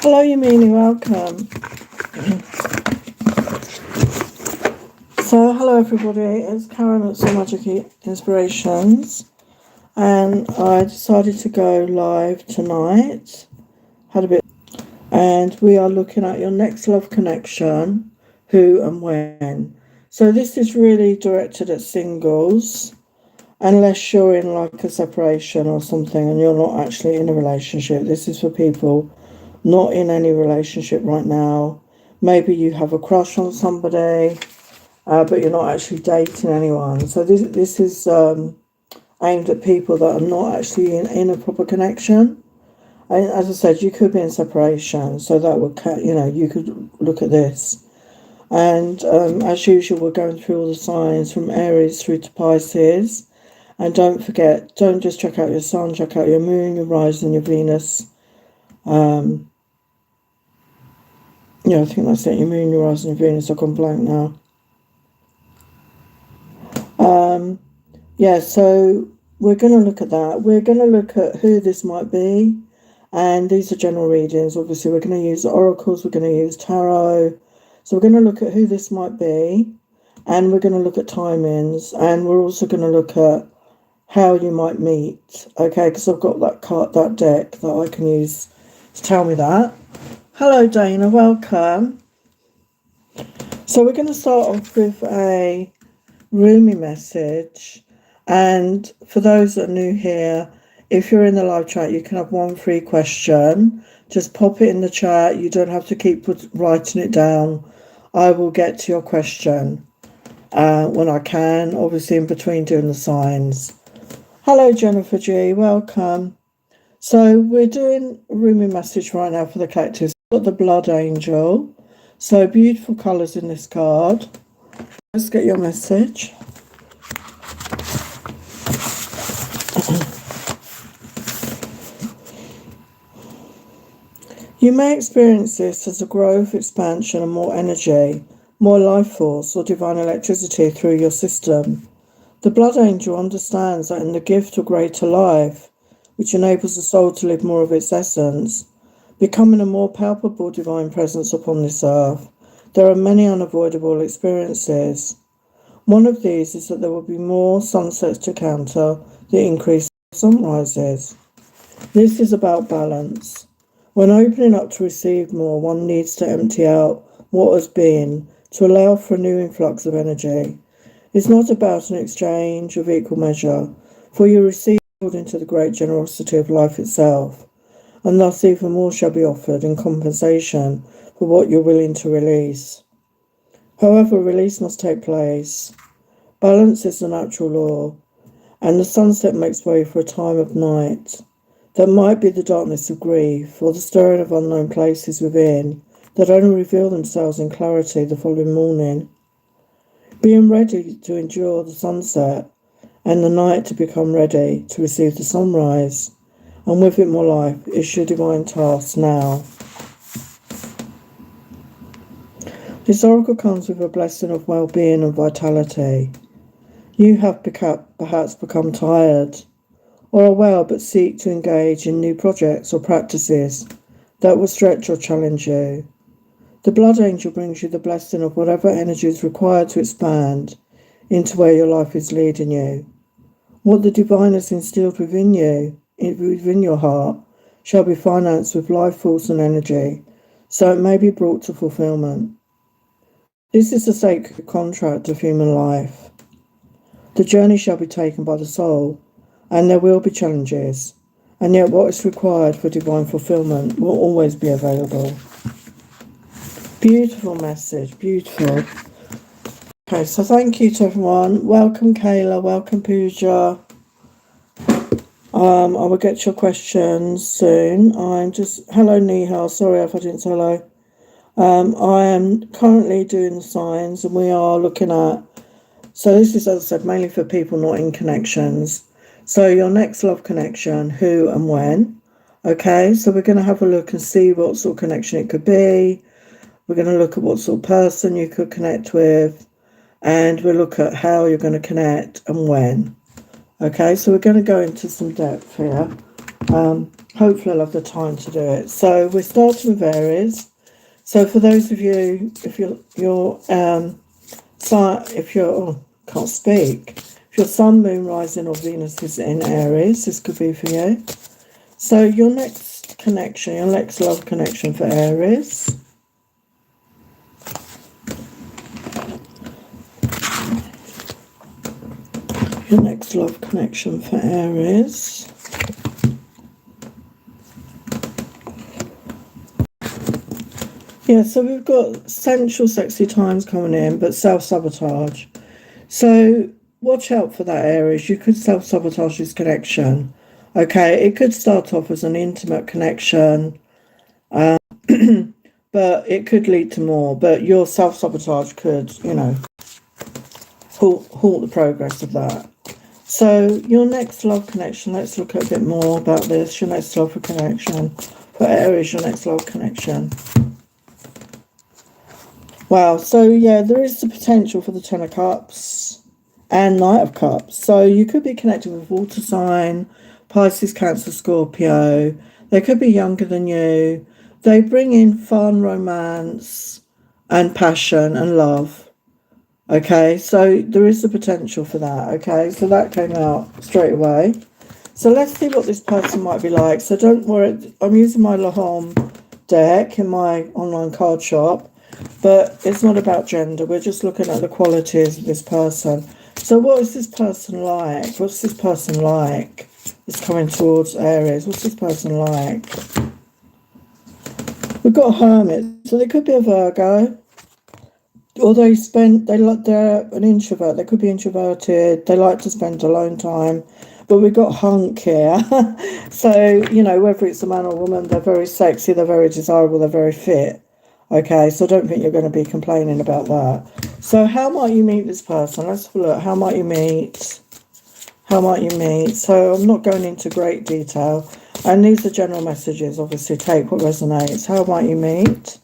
Hello, Yamini, welcome. So, hello everybody, it's Karen at Soul Magic Inspirations, and I decided to go live tonight. And we are looking at your next love connection, who and when. So, this is really directed at singles, unless you're in like a separation or something and you're not actually in a relationship. This is for people not in any relationship right now. Maybe you have a crush on somebody, but you're not actually dating anyone. So this is aimed at people that are not actually in a proper connection. And as I said, you could be in separation, so that would, you could look at this. And as usual, we're going through all the signs from Aries through to Pisces. And don't forget, don't just check out your sun, check out your moon, your rising, your Venus. I think that's it. Your moon, your rising, your Venus. I've gone blank now. So we're going to look at that. We're going to look at who this might be. And these are general readings. Obviously, we're going to use oracles. We're going to use tarot. So we're going to look at who this might be. And we're going to look at timings. And we're also going to look at how you might meet. Okay, because I've got that card, that deck that I can use to tell me that. Hello, Dana. Welcome. So we're going to start off with a Rumi message. And for those that are new here, if you're in the live chat, you can have one free question. Just pop it in the chat. You don't have to keep writing it down. I will get to your question when I can, obviously in between doing the signs. Hello, Jennifer G. Welcome. So we're doing a Rumi message right now for the collectors. We've got the Blood Angel. So beautiful colours in this card. Let's get your message. You may experience this as a growth, expansion, and more energy, more life force or divine electricity through your system. The Blood Angel understands that in the gift of greater life, which enables the soul to live more of its essence, becoming a more palpable divine presence upon this earth, there are many unavoidable experiences. One of these is that there will be more sunsets to counter the increase of sunrises. This is about balance. When opening up to receive more, one needs to empty out what has been to allow for a new influx of energy. It's not about an exchange of equal measure, for you receive according to the great generosity of life itself, and thus even more shall be offered in compensation for what you're willing to release. However, release must take place. Balance is the natural law, and the sunset makes way for a time of night. That might be the darkness of grief, or the stirring of unknown places within, that only reveal themselves in clarity the following morning. Being ready to endure the sunset, and the night to become ready to receive the sunrise, and with it more life, is your divine task now. This oracle comes with a blessing of well-being and vitality. You have perhaps become tired, or are well but seek to engage in new projects or practices that will stretch or challenge you. The Blood Angel brings you the blessing of whatever energy is required to expand into where your life is leading you. What the divine has instilled within you, within your heart, shall be financed with life force and energy, so it may be brought to fulfillment. This is the sacred contract of human life. The journey shall be taken by the soul, and there will be challenges, and yet what is required for divine fulfillment will always be available. Beautiful message, beautiful. Okay, so thank you to everyone. Welcome Kayla, welcome Pooja. I will get to your questions soon. Hello Nihal, sorry if I didn't say hello. I am currently doing the signs, and we are looking at, so this is, as I said, mainly for people not in connections. So your next love connection, who and when. Okay, so we're going to have a look and see what sort of connection it could be. We're going to look at what sort of person you could connect with, and we'll look at how you're going to connect and when. Okay, so we're going to go into some depth here. Hopefully I'll have the time to do it. So we're starting with Aries. So for those of you, if can't speak, if your sun, moon, rising or Venus is in Aries, this could be for you. So your next connection, your next love connection for Aries. Your next love connection for Aries. Yeah, so we've got sensual, sexy times coming in, but self-sabotage. So watch out for that, Aries. You could self-sabotage this connection. Okay, it could start off as an intimate connection, but it could lead to more. But your self-sabotage could, halt the progress of that. So your next love connection, let's look at a bit more about this. Your next love connection for Aries, your next love connection. Wow, so yeah, there is the potential for the Ten of Cups and Knight of Cups. So you could be connected with water sign, Pisces, Cancer, Scorpio. They could be younger than you. They bring in fun, romance, and passion and love. Okay, so there is the potential for that. Okay, so that came out straight away. So let's see what this person might be like. So don't worry, I'm using my Lahom deck in my online card shop. But it's not about gender. We're just looking at the qualities of this person. So what is this person like? What's this person like? It's coming towards Aries. What's this person like? We've got a Hermit. So they could be a Virgo. Or they're an introvert. They could be introverted. They like to spend alone time. But we've got Hunk here. So, whether it's a man or woman, they're very sexy, they're very desirable, they're very fit. Okay, so I don't think you're going to be complaining about that. So how might you meet this person? Let's have a look. How might you meet? How might you meet? So I'm not going into great detail. And these are general messages. Obviously, take what resonates. How might you meet?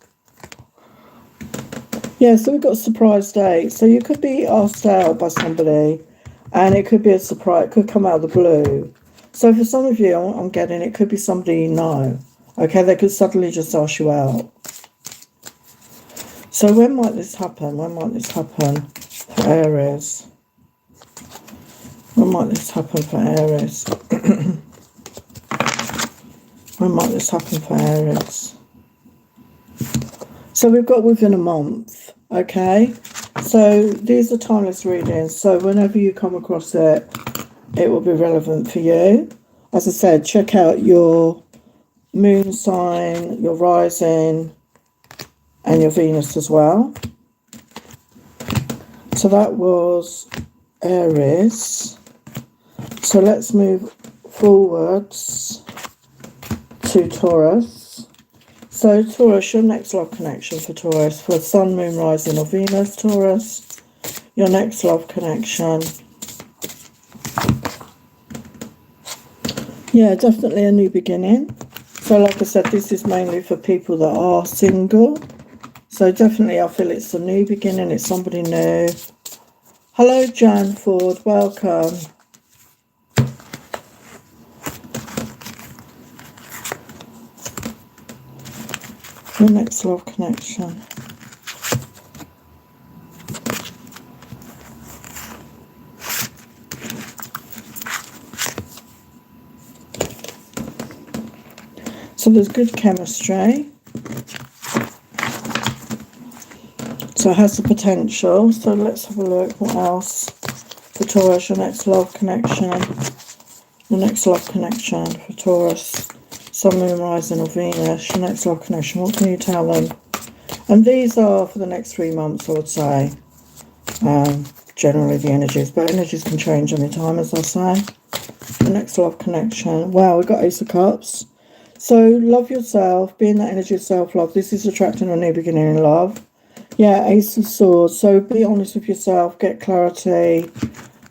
Yeah, so we've got a surprise date. So you could be asked out by somebody. And it could be a surprise. It could come out of the blue. So for some of you, I'm getting it could be somebody you know. Okay, they could suddenly just ask you out. So when might this happen? When might this happen for Aries? When might this happen for Aries? When might this happen for Aries? So we've got within a month, okay? So these are timeless readings. So whenever you come across it, it will be relevant for you. As I said, check out your moon sign, your rising, and your Venus as well. So that was Aries. So let's move forwards to Taurus. So Taurus, your next love connection for Taurus, for Sun, Moon, Rising or Venus, Taurus, your next love connection. Yeah, definitely a new beginning. So like I said, this is mainly for people that are single. So definitely I feel it's a new beginning, it's somebody new. Hello Jan Ford, welcome. Your next love connection. So there's good chemistry. So it has the potential. So let's have a look. What else? For Taurus, your next love connection. Your next love connection for Taurus. Sun, Moon, Rising or Venus. Your next love connection. What can you tell them? And these are for the next 3 months, I would say. Generally the energies. But energies can change any time, as I say. The next love connection. Wow, we've got Ace of Cups. So love yourself. Be in that energy of self-love. This is attracting a new beginning in love. Yeah, Ace of Swords. So be honest with yourself. Get clarity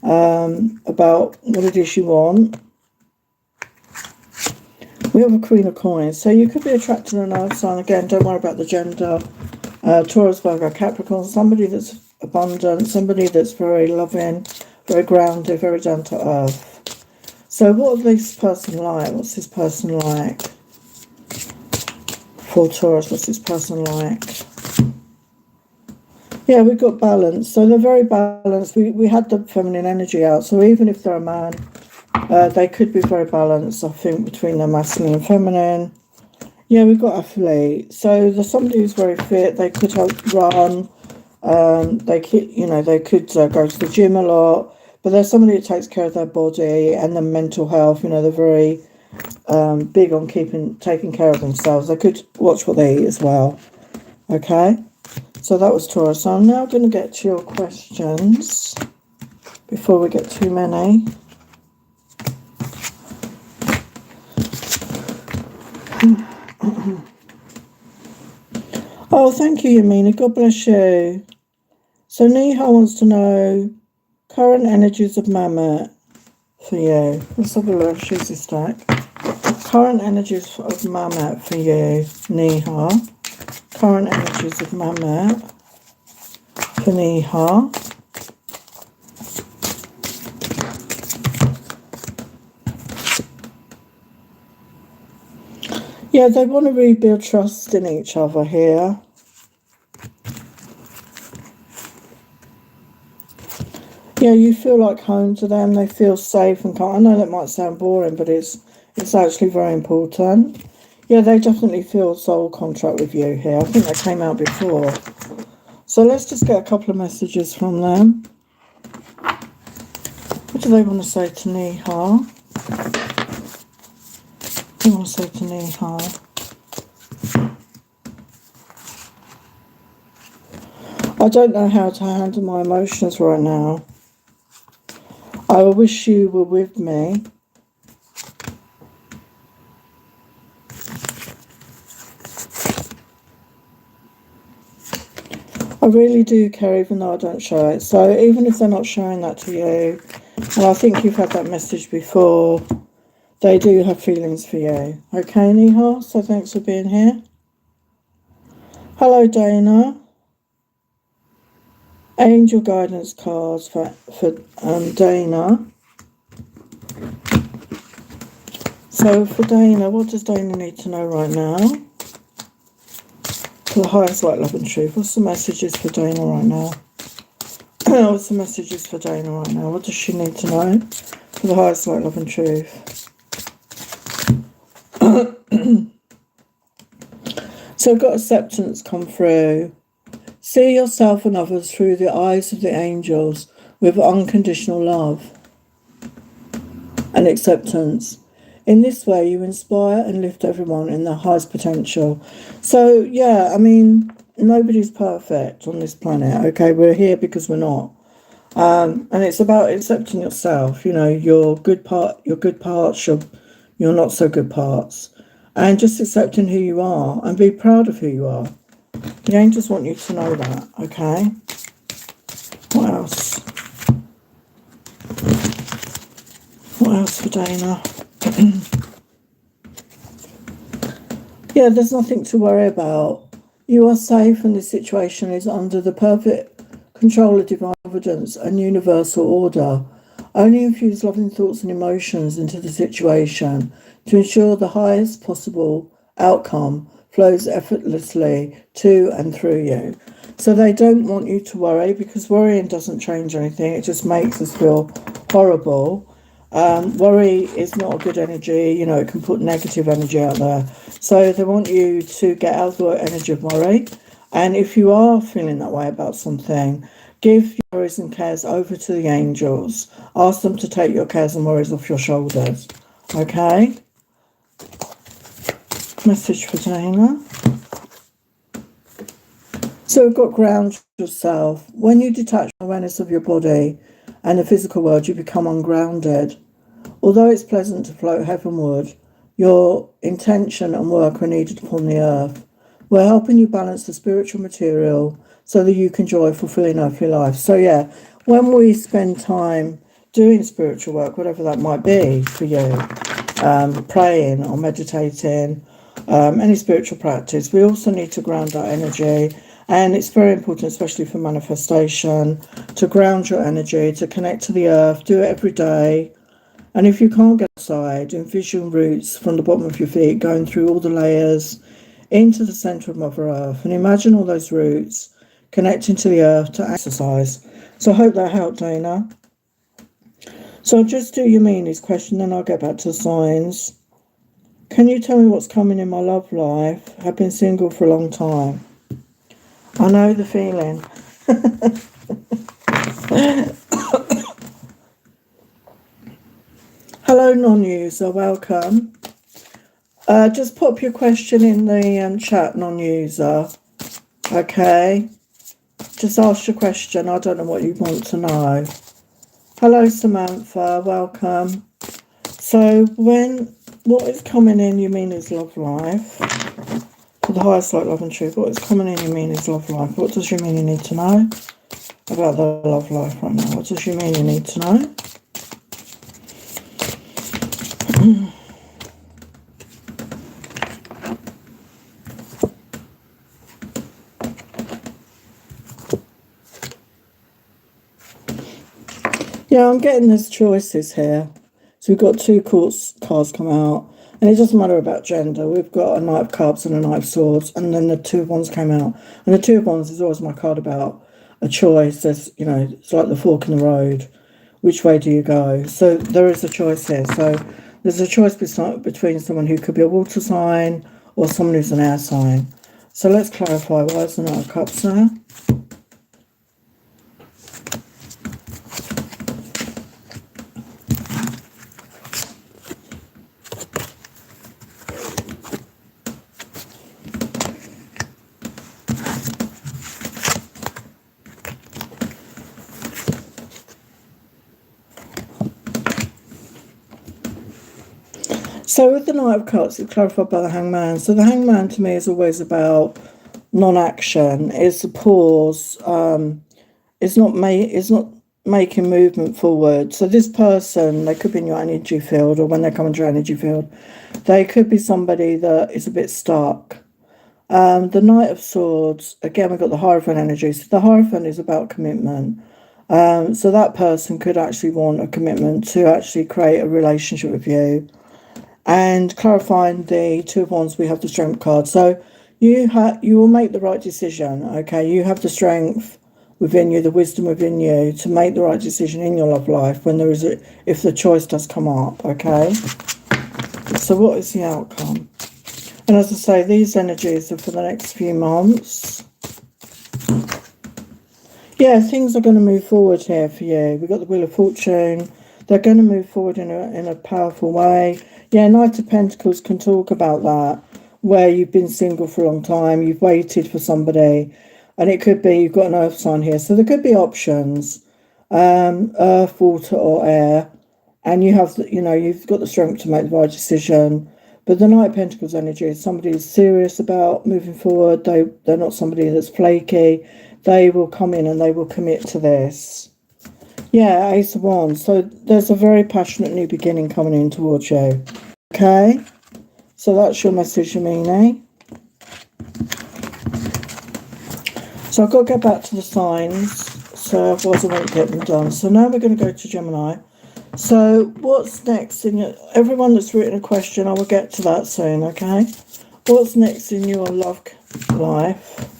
about what it is you want. We have a Queen of Coins. So you could be attracting an earth sign. Again, don't worry about the gender. Taurus, Virgo, Capricorn. Somebody that's abundant. Somebody that's very loving, very grounded, very down to earth. So what is this person like? What's this person like? For Taurus, what's this person like? Yeah, we've got balance. So they're very balanced. We had the feminine energy out. So even if they're a man, they could be very balanced, I think, between their masculine and feminine. Yeah, we've got athlete. So there's somebody who's very fit. They could run. They could, they could go to the gym a lot. But there's somebody who takes care of their body and their mental health. They're very big on taking care of themselves. They could watch what they eat as well. Okay. So that was Taurus. So I'm now going to get to your questions before we get too many. Oh, thank you, Yamina. God bless you. So Neha wants to know current energies of Mamet for you. Let's have a look. She's this stack. Current energies of Mamet for you, Neha. Current energies of Mamet for Neha. Yeah, they want to rebuild trust in each other here. Yeah, you feel like home to them. They feel safe and calm. I know that might sound boring, but it's actually very important. Yeah, they definitely feel soul contract with you here. I think that came out before. So let's just get a couple of messages from them. What do they want to say to Neha? What do you want to say to Neha? I don't know how to handle my emotions right now. I wish you were with me. I really do care, even though I don't show it. So even if they're not showing that to you, and I think you've had that message before, they do have feelings for you. Okay, Neha? So thanks for being here. Hello, Dana. Angel guidance cards for Dana. So for Dana, what does Dana need to know right now? For the highest light, love and truth. What's the messages for Dana right now? What's the messages for Dana right now? What does she need to know for the highest light, love and truth? So I've got acceptance come through. See yourself and others through the eyes of the angels with unconditional love and acceptance. In this way, you inspire and lift everyone in their highest potential. So, yeah, I mean, nobody's perfect on this planet, okay? We're here because we're not. And it's about accepting yourself, your good parts, your not so good parts, and just accepting who you are and be proud of who you are. The angels want you to know that, okay? What else? What else for Dana? Yeah, there's nothing to worry about. You are safe and this situation is under the perfect control of divine providence and universal order. Only infuse loving thoughts and emotions into the situation to ensure the highest possible outcome flows effortlessly to and through you. So they don't want you to worry, because worrying doesn't change anything. It just makes us feel horrible. Worry is not a good energy. It can put negative energy out there. So they want you to get out of the energy of worry. And if you are feeling that way about something, give your worries and cares over to the angels. Ask them to take your cares and worries off your shoulders. Okay? Message for Dana. So we've got ground yourself. When you detach awareness of your body and the physical world, you become ungrounded. Although it's pleasant to float heavenward, your intention and work are needed upon the earth. We're helping you balance the spiritual material so that you can enjoy fulfilling earthly life. So yeah, when we spend time doing spiritual work, whatever that might be for you, praying or meditating, any spiritual practice, we also need to ground our energy. And it's very important, especially for manifestation, to ground your energy, to connect to the earth, do it every day. And if you can't get outside, envision roots from the bottom of your feet going through all the layers into the center of Mother Earth. And imagine all those roots connecting to the earth to exercise. So I hope that helped, Dana. So I'll just do your meanies question, then I'll get back to the signs. Can you tell me what's coming in my love life? I've been single for a long time. I know the feeling. Hello, non-user. Welcome. Just pop your question in the chat, non-user. Okay. Just ask your question. I don't know what you want to know. Hello, Samantha. Welcome. So what is coming in you mean is love life? For the highest light, love and truth, what is coming in you mean is love life? What does you mean you need to know about the love life right now? What does you mean you need to know? Yeah, I'm getting there's choices here. So we've got two cards come out. And it doesn't matter about gender. We've got a Knight of Cups and a Knight of Swords. And then the Two of Wands came out. And the Two of Wands is always my card about a choice. There's, it's like the fork in the road. Which way do you go? So there is a choice here. So there's a choice between someone who could be a water sign or someone who's an air sign. So let's clarify. Why is the Knight of Cups now? So with the Knight of Cups, it's clarified by the Hangman. So the Hangman to me is always about non-action. It's a pause. It's not making movement forward. So this person, they could be in your energy field, or when they come into your energy field, they could be somebody that is a bit stuck. The Knight of Swords, again, we've got the Hierophant energy. So the Hierophant is about commitment. So that person could actually want a commitment to actually create a relationship with you. And clarifying the Two of Wands, we have the Strength card. So you will make the right decision, okay? You have the strength within you, the wisdom within you to make the right decision in your love life when if the choice does come up, okay? So what is the outcome? And as I say, these energies are for the next few months. Yeah, things are going to move forward here for you. We've got the Wheel of Fortune. They're going to move forward in a powerful way. Yeah, Knight of Pentacles can talk about that, where you've been single for a long time, you've waited for somebody, and it could be you've got an earth sign here. So there could be options, earth, water, or air, and you have, you've got the strength to make the right decision. But the Knight of Pentacles energy is somebody who's serious about moving forward. They're not somebody that's flaky. They will come in and they will commit to this. Yeah, Ace of Wands. So there's a very passionate new beginning coming in towards you. Okay? So that's your message, Yamini. So I've got to get back to the signs. So otherwise I won't get them done. So now we're going to go to Gemini. So what's next in your... Everyone that's written a question, I will get to that soon, okay? What's next in your love life?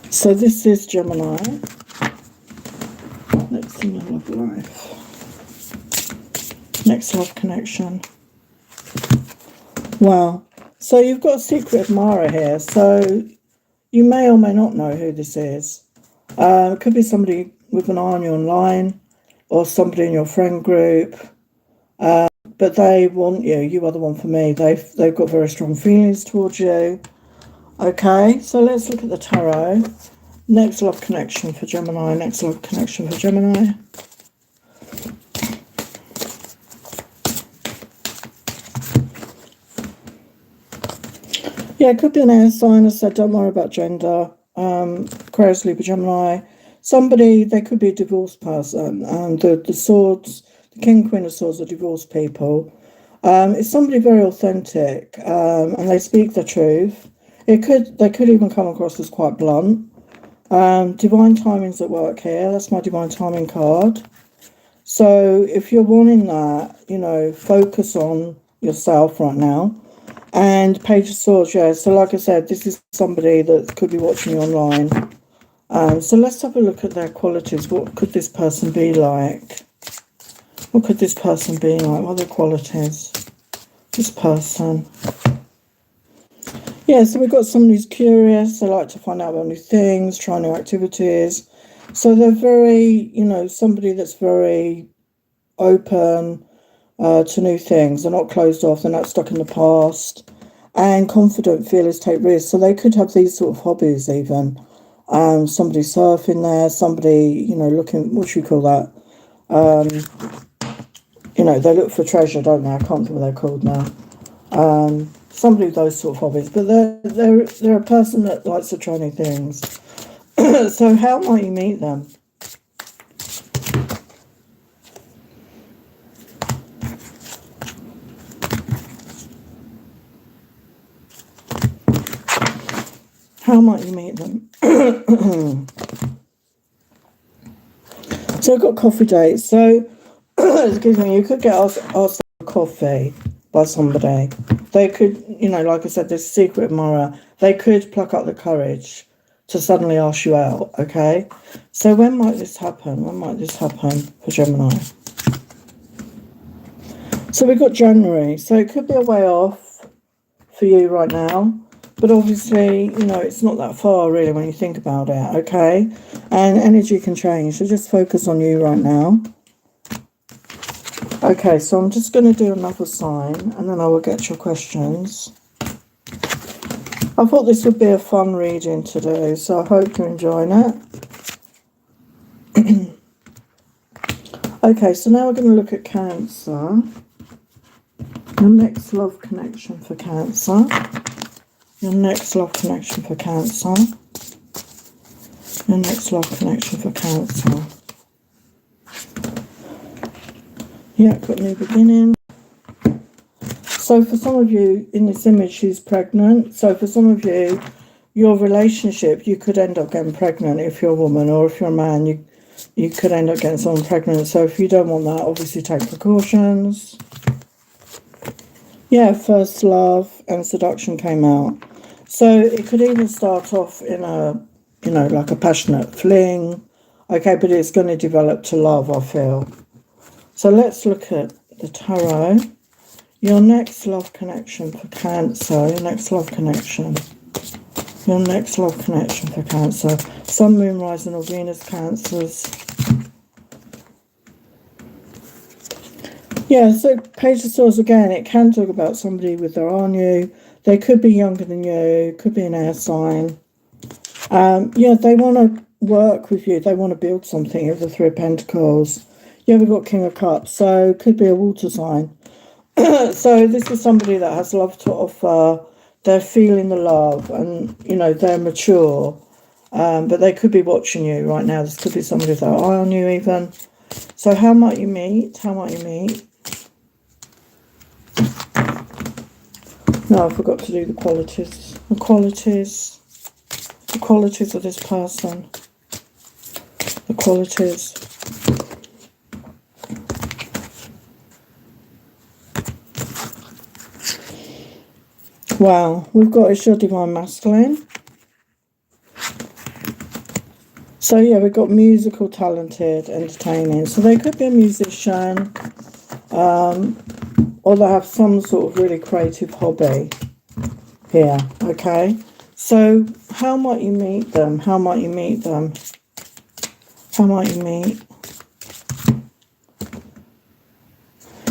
So this is Gemini. Next in your love life. Next love connection. Wow. So you've got a secret admirer here. So you may or may not know who this is. It could be somebody with an eye on you online or somebody in your friend group. But they want you. You are the one for me. They've got very strong feelings towards you. Okay, so let's look at the tarot. Next love connection for Gemini. Next love connection for Gemini. Yeah, it could be an air sign. As I said, don't worry about gender. Aquarius, Libra, Gemini. Somebody, they could be a divorced person. The swords, the King, Queen of Swords are divorced people. It's somebody very authentic, and they speak the truth. They could even come across as quite blunt. Divine timing's at work here. That's my divine timing card. So if you're wanting that, you know, focus on yourself right now. And Page of Swords, yeah. So like I said, this is somebody that could be watching you online. So let's have a look at their qualities. What could this person be like? What could this person be like? What are their qualities? This person. Yeah, so we've got someone who's curious. They like to find out about new things, try new activities. So they're very, you know, somebody that's very open to new things. They're not closed off. They're not stuck in the past. And confident, fearless, take risks. So they could have these sort of hobbies even. Somebody surfing there, somebody, you know, looking, what should we call that? You know, they look for treasure, don't they? I can't think what they're called now. Somebody with those sort of hobbies. But they're a person that likes to try new things. So how might you meet them? How might you meet them? So I've got coffee dates. So, excuse me, you could get asked for coffee by somebody. They could, you know, like I said, this secret admirer, they could pluck up the courage to suddenly ask you out, okay? So when might this happen? When might this happen for Gemini? So we've got January. So it could be a way off for you right now. But obviously, you know, it's not that far really when you think about it, okay? And energy can change. So just focus on you right now. Okay, so I'm just going to do another sign and then I will get your questions. I thought this would be a fun reading today, so I hope you're enjoying it. Okay, so now we're going to look at Cancer. Your next love connection for Cancer. Your next love connection for Cancer. Your next love connection for Cancer. Yeah, got new beginning. So for some of you, in this image, she's pregnant. So for some of you, your relationship, you could end up getting pregnant if you're a woman, or if you're a man, you could end up getting someone pregnant. So if you don't want that, obviously take precautions. Yeah, first love and seduction came out. So it could even start off in a, you know, like a passionate fling. Okay, but it's going to develop to love, I feel. So let's look at the tarot. Your next love connection for Cancer. Your next love connection. Your next love connection for Cancer. Sun, Moon, Rising or Venus Cancers. Yeah, so Page of Swords again, it can talk about somebody with their eye on you. They could be younger than you, could be an air sign. Yeah, they want to work with you. They want to build something with the Three of Pentacles. Yeah, we've got King of Cups, so could be a water sign. So this is somebody that has love to offer. They're feeling the love and, you know, they're mature. But they could be watching you right now. This could be somebody with their eye on you even. So how might you meet? How might you meet? No, I forgot to do the qualities. The qualities. The qualities of this person. The qualities. Wow, we've got it's your divine masculine. So yeah, we've got musical, talented, entertaining. So they could be a musician, or they have some sort of really creative hobby here, okay? So how might you meet them? How might you meet them? How might you meet?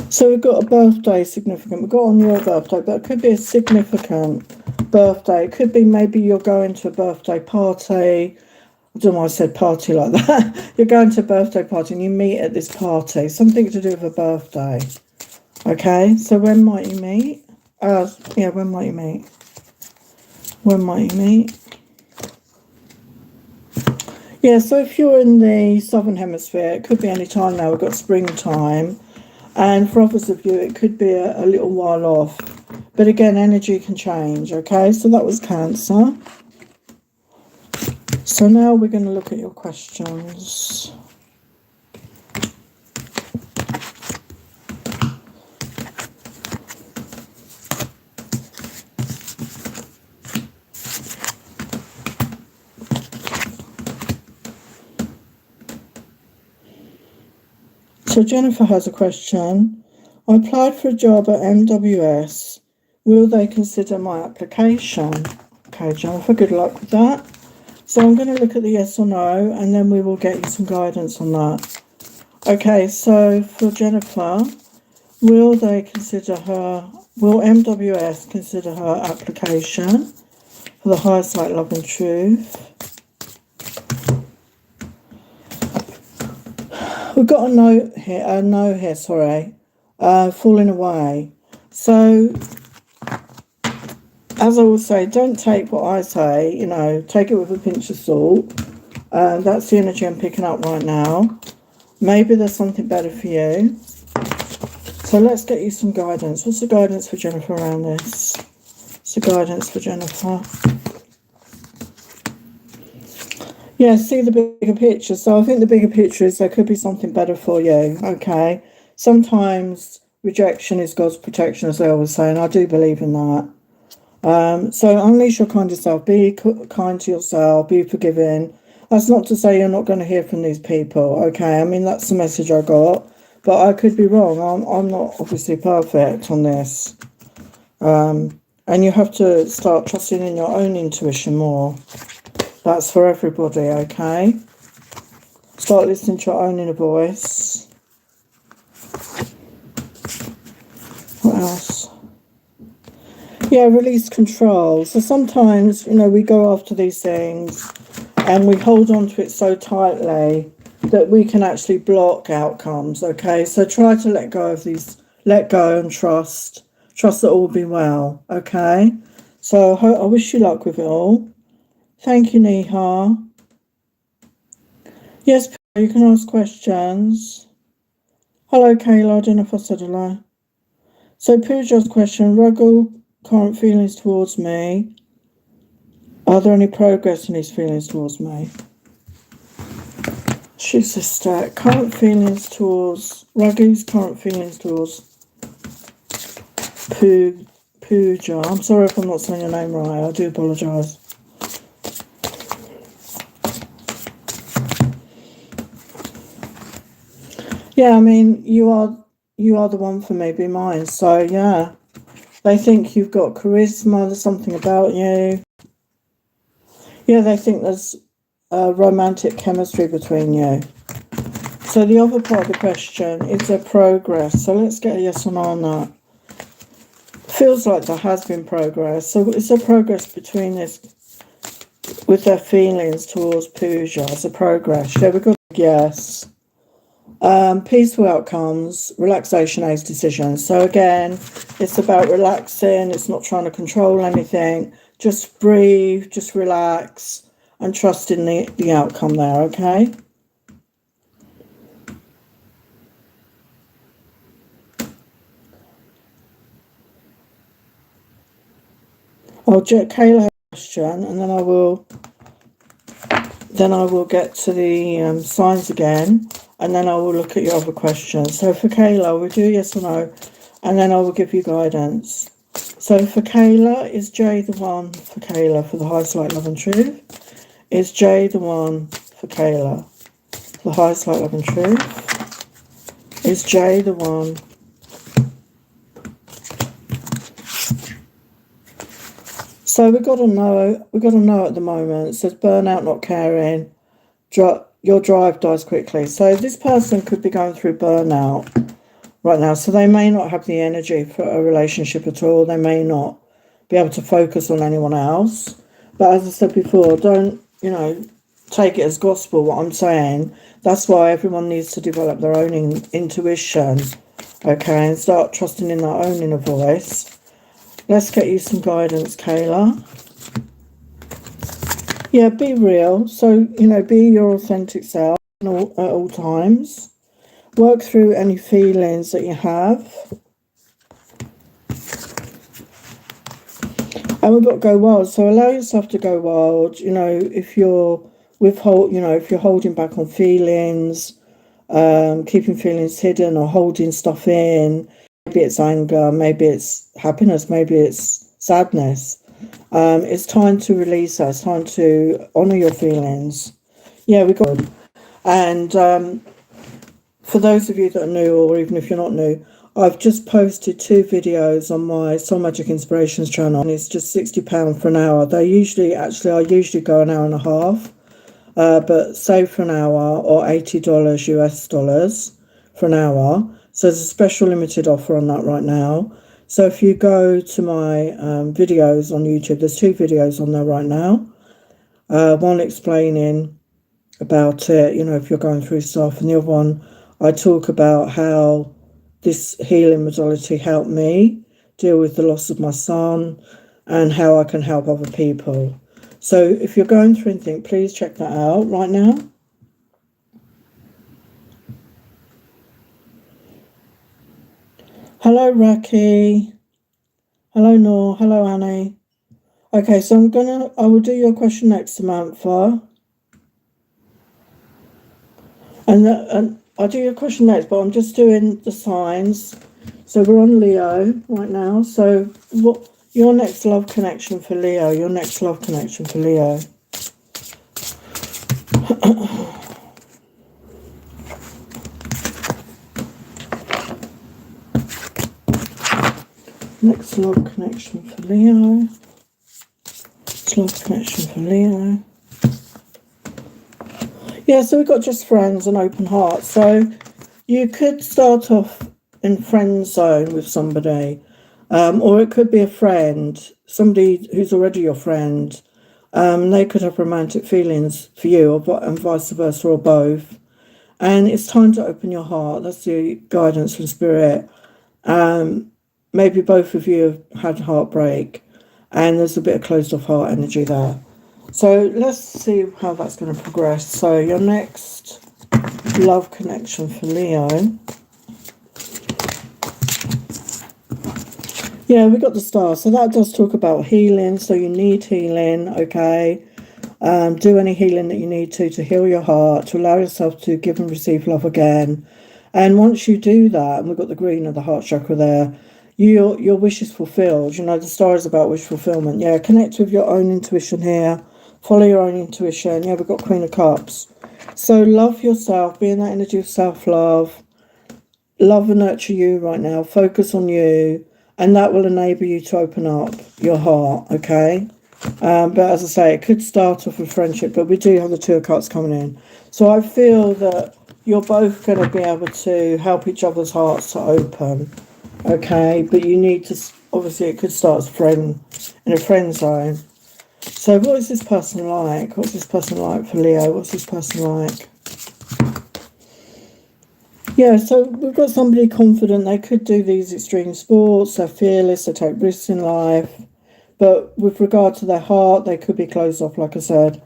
So we've got a birthday significant. We've got on your birthday, but it could be a significant birthday. It could be maybe you're going to a birthday party. I don't know why I said party like that. You're going to a birthday party and you meet at this party. Something to do with a birthday. Okay, so when might you meet? Yeah, when might you meet? When might you meet? Yeah, so if you're in the Southern Hemisphere, it could be any time now. We've got springtime. And for others of you, it could be a little while off. But again, energy can change, okay? So that was Cancer. So now we're going to look at your questions. So Jennifer has a question. I applied for a job at MWS. Will they consider my application? Okay, Jennifer, good luck with that. So I'm going to look at the yes or no, and then we will get you some guidance on that. Okay, so for Jennifer, will MWS consider her application for the Higher Sight, Love and Truth? We've got a no here, sorry. Falling away. So, as I would say, don't take what I say, take it with a pinch of salt. That's the energy I'm picking up right now. Maybe there's something better for you. So let's get you some guidance. What's the guidance for Jennifer around this? What's the guidance for Jennifer? Yeah, see the bigger picture. So I think the bigger picture is there could be something better for you, okay? Sometimes rejection is God's protection, as they always say, and I do believe in that. So unleash your kind self. Be kind to yourself. Be forgiving. That's not to say you're not going to hear from these people, okay? I mean, that's the message I got, but I could be wrong. I'm not obviously perfect on this. And you have to start trusting in your own intuition more. That's for everybody, okay? Start listening to your own inner voice. What else? Yeah, release control. So sometimes, we go after these things and we hold on to it so tightly that we can actually block outcomes, okay? So try to let go of these, let go and trust that all will be well, okay? So I wish you luck with it all. Thank you, Neha. Yes, you can ask questions. Hello, Kayla. I don't know if I said hello. So Pooja's question, Ruggle, current feelings towards me. Are there any progress in his feelings towards me? She's a stack. Current feelings towards Ruggles, current feelings towards Pooja. I'm sorry if I'm not saying your name right. I do apologise. Yeah, I mean, you are the one for me, be mine. So yeah, they think you've got charisma. There's something about you. Yeah, they think there's romantic chemistry between you. So the other part of the question, is there progress? So let's get a yes or no on that. Feels like there has been progress. So is there progress between this, with their feelings towards Pooja? Is there progress? Yeah, we've got a yes. Peaceful outcomes, relaxation aids decisions. So again, it's about relaxing. It's not trying to control anything. Just breathe, just relax, and trust in the outcome there, okay? I'll check Kayla question, and then I will get to the signs again, and then I will look at your other questions. So for Kayla, we'll do yes or no, and then I will give you guidance. So for Kayla, is Jay the one for Kayla for the Highest Light, Love and Truth? Is Jay the one for Kayla for the Highest Light, Love and Truth? Is Jay the one? So we've got to know at the moment. It says burnout, not caring. Your drive dies quickly. So this person could be going through burnout right now. So they may not have the energy for a relationship at all. They may not be able to focus on anyone else. But as I said before, don't, take it as gospel, what I'm saying. That's why everyone needs to develop their own intuition, okay, and start trusting in their own inner voice. Let's get you some guidance, Kayla. Yeah, be real. So, be your authentic self at all times. Work through any feelings that you have. And we've got to go wild. So allow yourself to go wild. If you're if you're holding back on feelings, keeping feelings hidden or holding stuff in, maybe it's anger, maybe it's happiness, maybe it's sadness. It's time to release that. It's time to honour your feelings. Yeah, we got. And for those of you that are new, or even if you're not new, I've just posted 2 videos on my Soul Magic Inspirations channel, and it's just £60 for an hour. I usually go an hour and a half, but save for an hour, or $80 US dollars for an hour. So there's a special limited offer on that right now. So if you go to my videos on YouTube, there's 2 videos on there right now. One explaining about it, if you're going through stuff, and the other one, I talk about how this healing modality helped me deal with the loss of my son and how I can help other people. So if you're going through anything, please check that out right now. Hello, Raki. Hello, Noor. Hello, Annie. Okay, so I will do your question next, Samantha. And I'll do your question next, but I'm just doing the signs. So we're on Leo right now. So what your next love connection for Leo? Your next love connection for Leo. Next love connection for Leo. Next love connection for Leo. Yeah, so we've got just friends and open heart. So you could start off in friend zone with somebody, or it could be a friend, somebody who's already your friend. They could have romantic feelings for you, and vice versa, or both. And it's time to open your heart. That's the guidance from Spirit. Maybe both of you have had heartbreak, and there's a bit of closed off heart energy there. So let's see how that's going to progress. So your next love connection for Leo. Yeah, we got the star. So that does talk about healing. So you need healing, okay? Do any healing that you need to heal your heart, to allow yourself to give and receive love again. And once you do that, and we've got the green of the heart chakra there, your wish is fulfilled. The star is about wish fulfillment. Yeah, connect with your own intuition here. Follow your own intuition. Yeah, we've got Queen of Cups. So love yourself. Be in that energy of self-love. Love and nurture you right now. Focus on you. And that will enable you to open up your heart, okay? But as I say, it could start off with friendship, but we do have the 2 of Cups coming in. So I feel that you're both going to be able to help each other's hearts to open, okay? But you need to, obviously, it could start as in a friend zone. So what is this person like? What's this person like for Leo? What's this person like? Yeah, so we've got somebody confident. They could do these extreme sports. They're fearless. They take risks in life. But with regard to their heart, they could be closed off, like I said.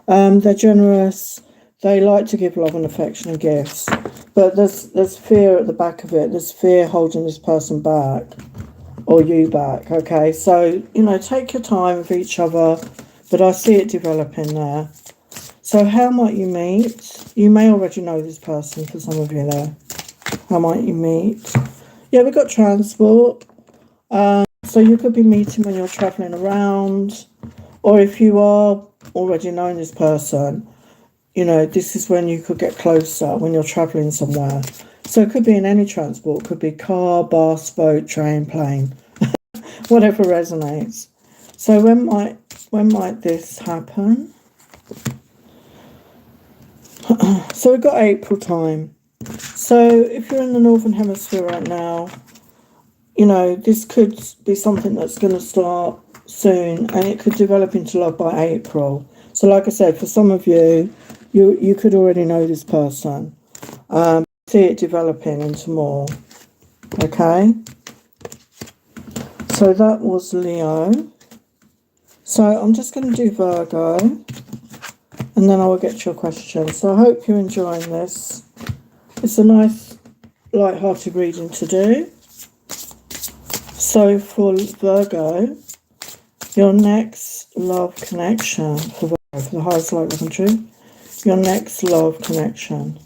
They're generous. They like to give love and affection and gifts. But there's fear at the back of it. There's fear holding this person back, or you back, okay? So, take your time with each other. But I see it developing there. So how might you meet? You may already know this person for some of you there. How might you meet? Yeah, we've got transport. So you could be meeting when you're travelling around. Or if you are already knowing this person, this is when you could get closer, when you're travelling somewhere. So it could be in any transport. It could be car, bus, boat, train, plane. Whatever resonates. So when might this happen? So we've got April time. So if you're in the Northern Hemisphere right now, this could be something that's going to start soon, and it could develop into love by April. So like I said, for some of you, you could already know this person. See it developing into more. Okay? So that was Leo. So I'm just going to do Virgo, and then I will get your question. So I hope you're enjoying this. It's a nice, light-hearted reading to do. So for Virgo, your next love connection, for Virgo, for the highest light, love and truth, your next love connection.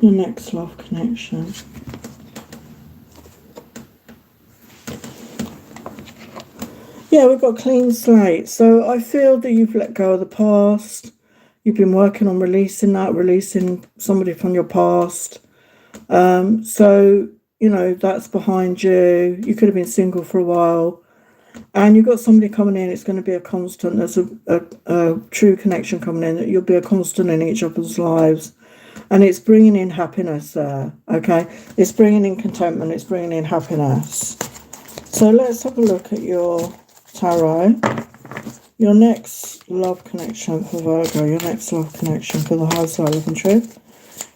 Your next love connection. Yeah, we've got clean slate. So I feel that you've let go of the past. You've been working on releasing that, releasing somebody from your past. So, that's behind you. You could have been single for a while. And you've got somebody coming in, it's going to be a constant. There's a true connection coming in. You'll be a constant in each other's lives. And it's bringing in happiness there, okay? It's bringing in contentment. It's bringing in happiness. So let's have a look at your tarot. Your next love connection for Virgo. Your next love connection for the high side of the truth.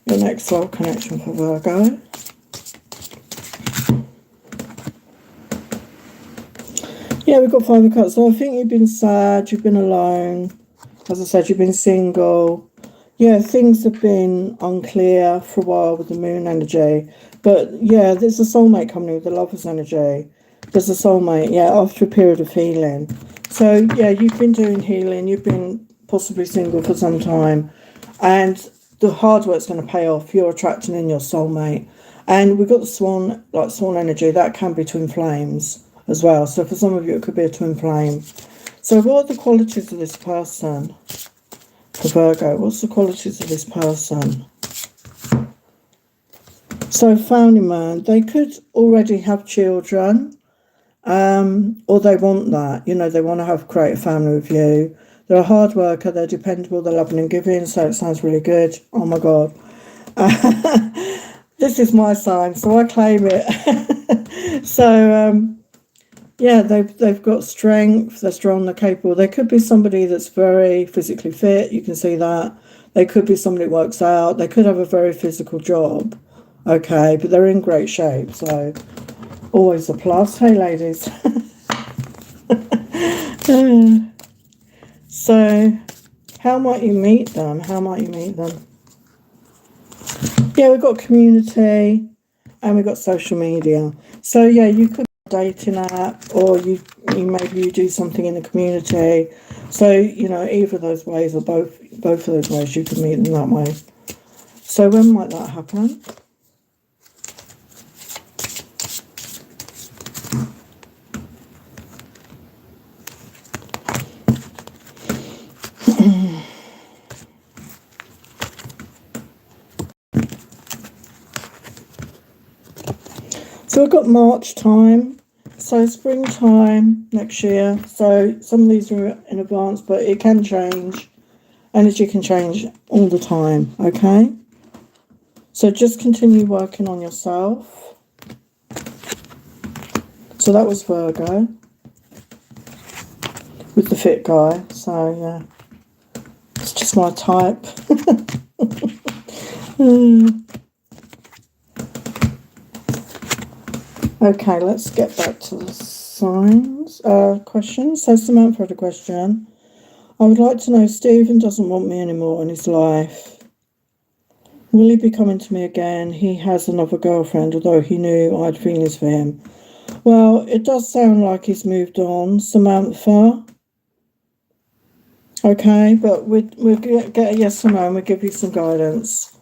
Your next love connection for Virgo. Yeah, we've got 5 of cups. So I think you've been sad, you've been alone. As I said, you've been single. Yeah, things have been unclear for a while with the moon energy. But yeah, there's a soulmate coming in with the lover's energy. There's a soulmate, yeah, after a period of healing. So yeah, you've been doing healing. You've been possibly single for some time. And the hard work's going to pay off. You're attracting in your soulmate. And we've got the swan energy. That can be twin flames as well. So for some of you, it could be a twin flame. So what are the qualities of this person? For Virgo, what's the qualities of this person? So family man, they could already have children, or they want that. They want to create a family with you. They're a hard worker, they're dependable, they're loving and giving, so it sounds really good. Oh my God. This is my sign, so I claim it. So, yeah, they've got strength, they're strong, they're capable. They could be somebody that's very physically fit, you can see that. They could be somebody that works out. They could have a very physical job, okay, but they're in great shape, so always a plus. Hey, ladies. So, how might you meet them? How might you meet them? Yeah, we've got community and we've got social media. So, yeah, you could dating app, or you maybe you do something in the community. So either of those ways, or both of those ways, you can meet them that way. So when might that happen? So we've got March time. So springtime next year. So some of these are in advance, but it can change. Energy can change all the time, okay? So just continue working on yourself. So that was Virgo with the fit guy. So yeah, it's just my type. Okay, let's get back to the signs. Questions. So Samantha had a question. I would like to know, Stephen doesn't want me anymore in his life. Will he be coming to me again? He has another girlfriend, although he knew I had feelings for him. Well, it does sound like he's moved on, Samantha. Okay, but we'll get a yes or no and we'll give you some guidance.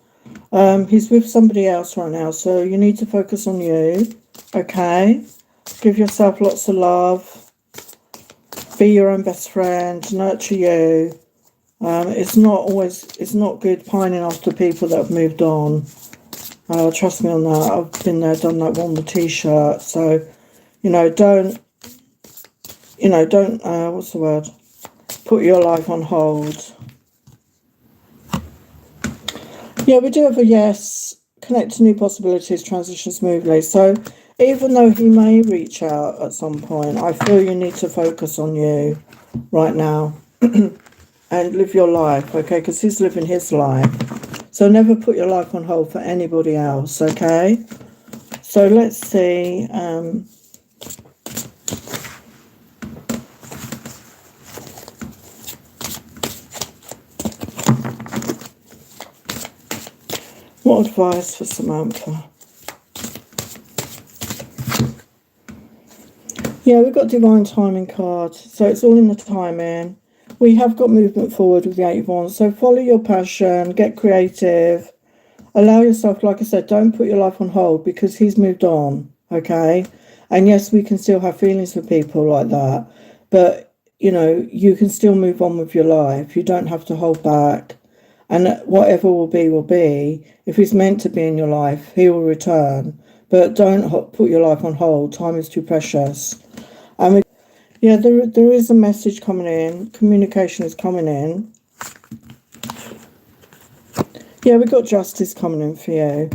He's with somebody else right now, so you need to focus on you. Okay, give yourself lots of love, be your own best friend, nurture you. It's not good pining after people that have moved on. Trust me on that. I've been there, done that, worn the t-shirt. So, don't what's the word? Put your life on hold. Yeah, we do have a yes. Connect to new possibilities, transition smoothly. So even though he may reach out at some point, I feel you need to focus on you right now and live your life, okay? Because he's living his life. So never put your life on hold for anybody else, okay? So let's see. What advice for Samantha? Yeah, we've got divine timing card, so it's all in the timing. We have got movement forward with the 8 of Wands, so follow your passion, get creative, allow yourself, like I said, don't put your life on hold because he's moved on, okay? And yes, we can still have feelings for people like that, but you can still move on with your life. You don't have to hold back. And whatever will be, will be. If he's meant to be in your life, he will return. But don't put your life on hold. Time is too precious. Yeah, there is a message coming in. Communication is coming in. Yeah, we've got justice coming in for you.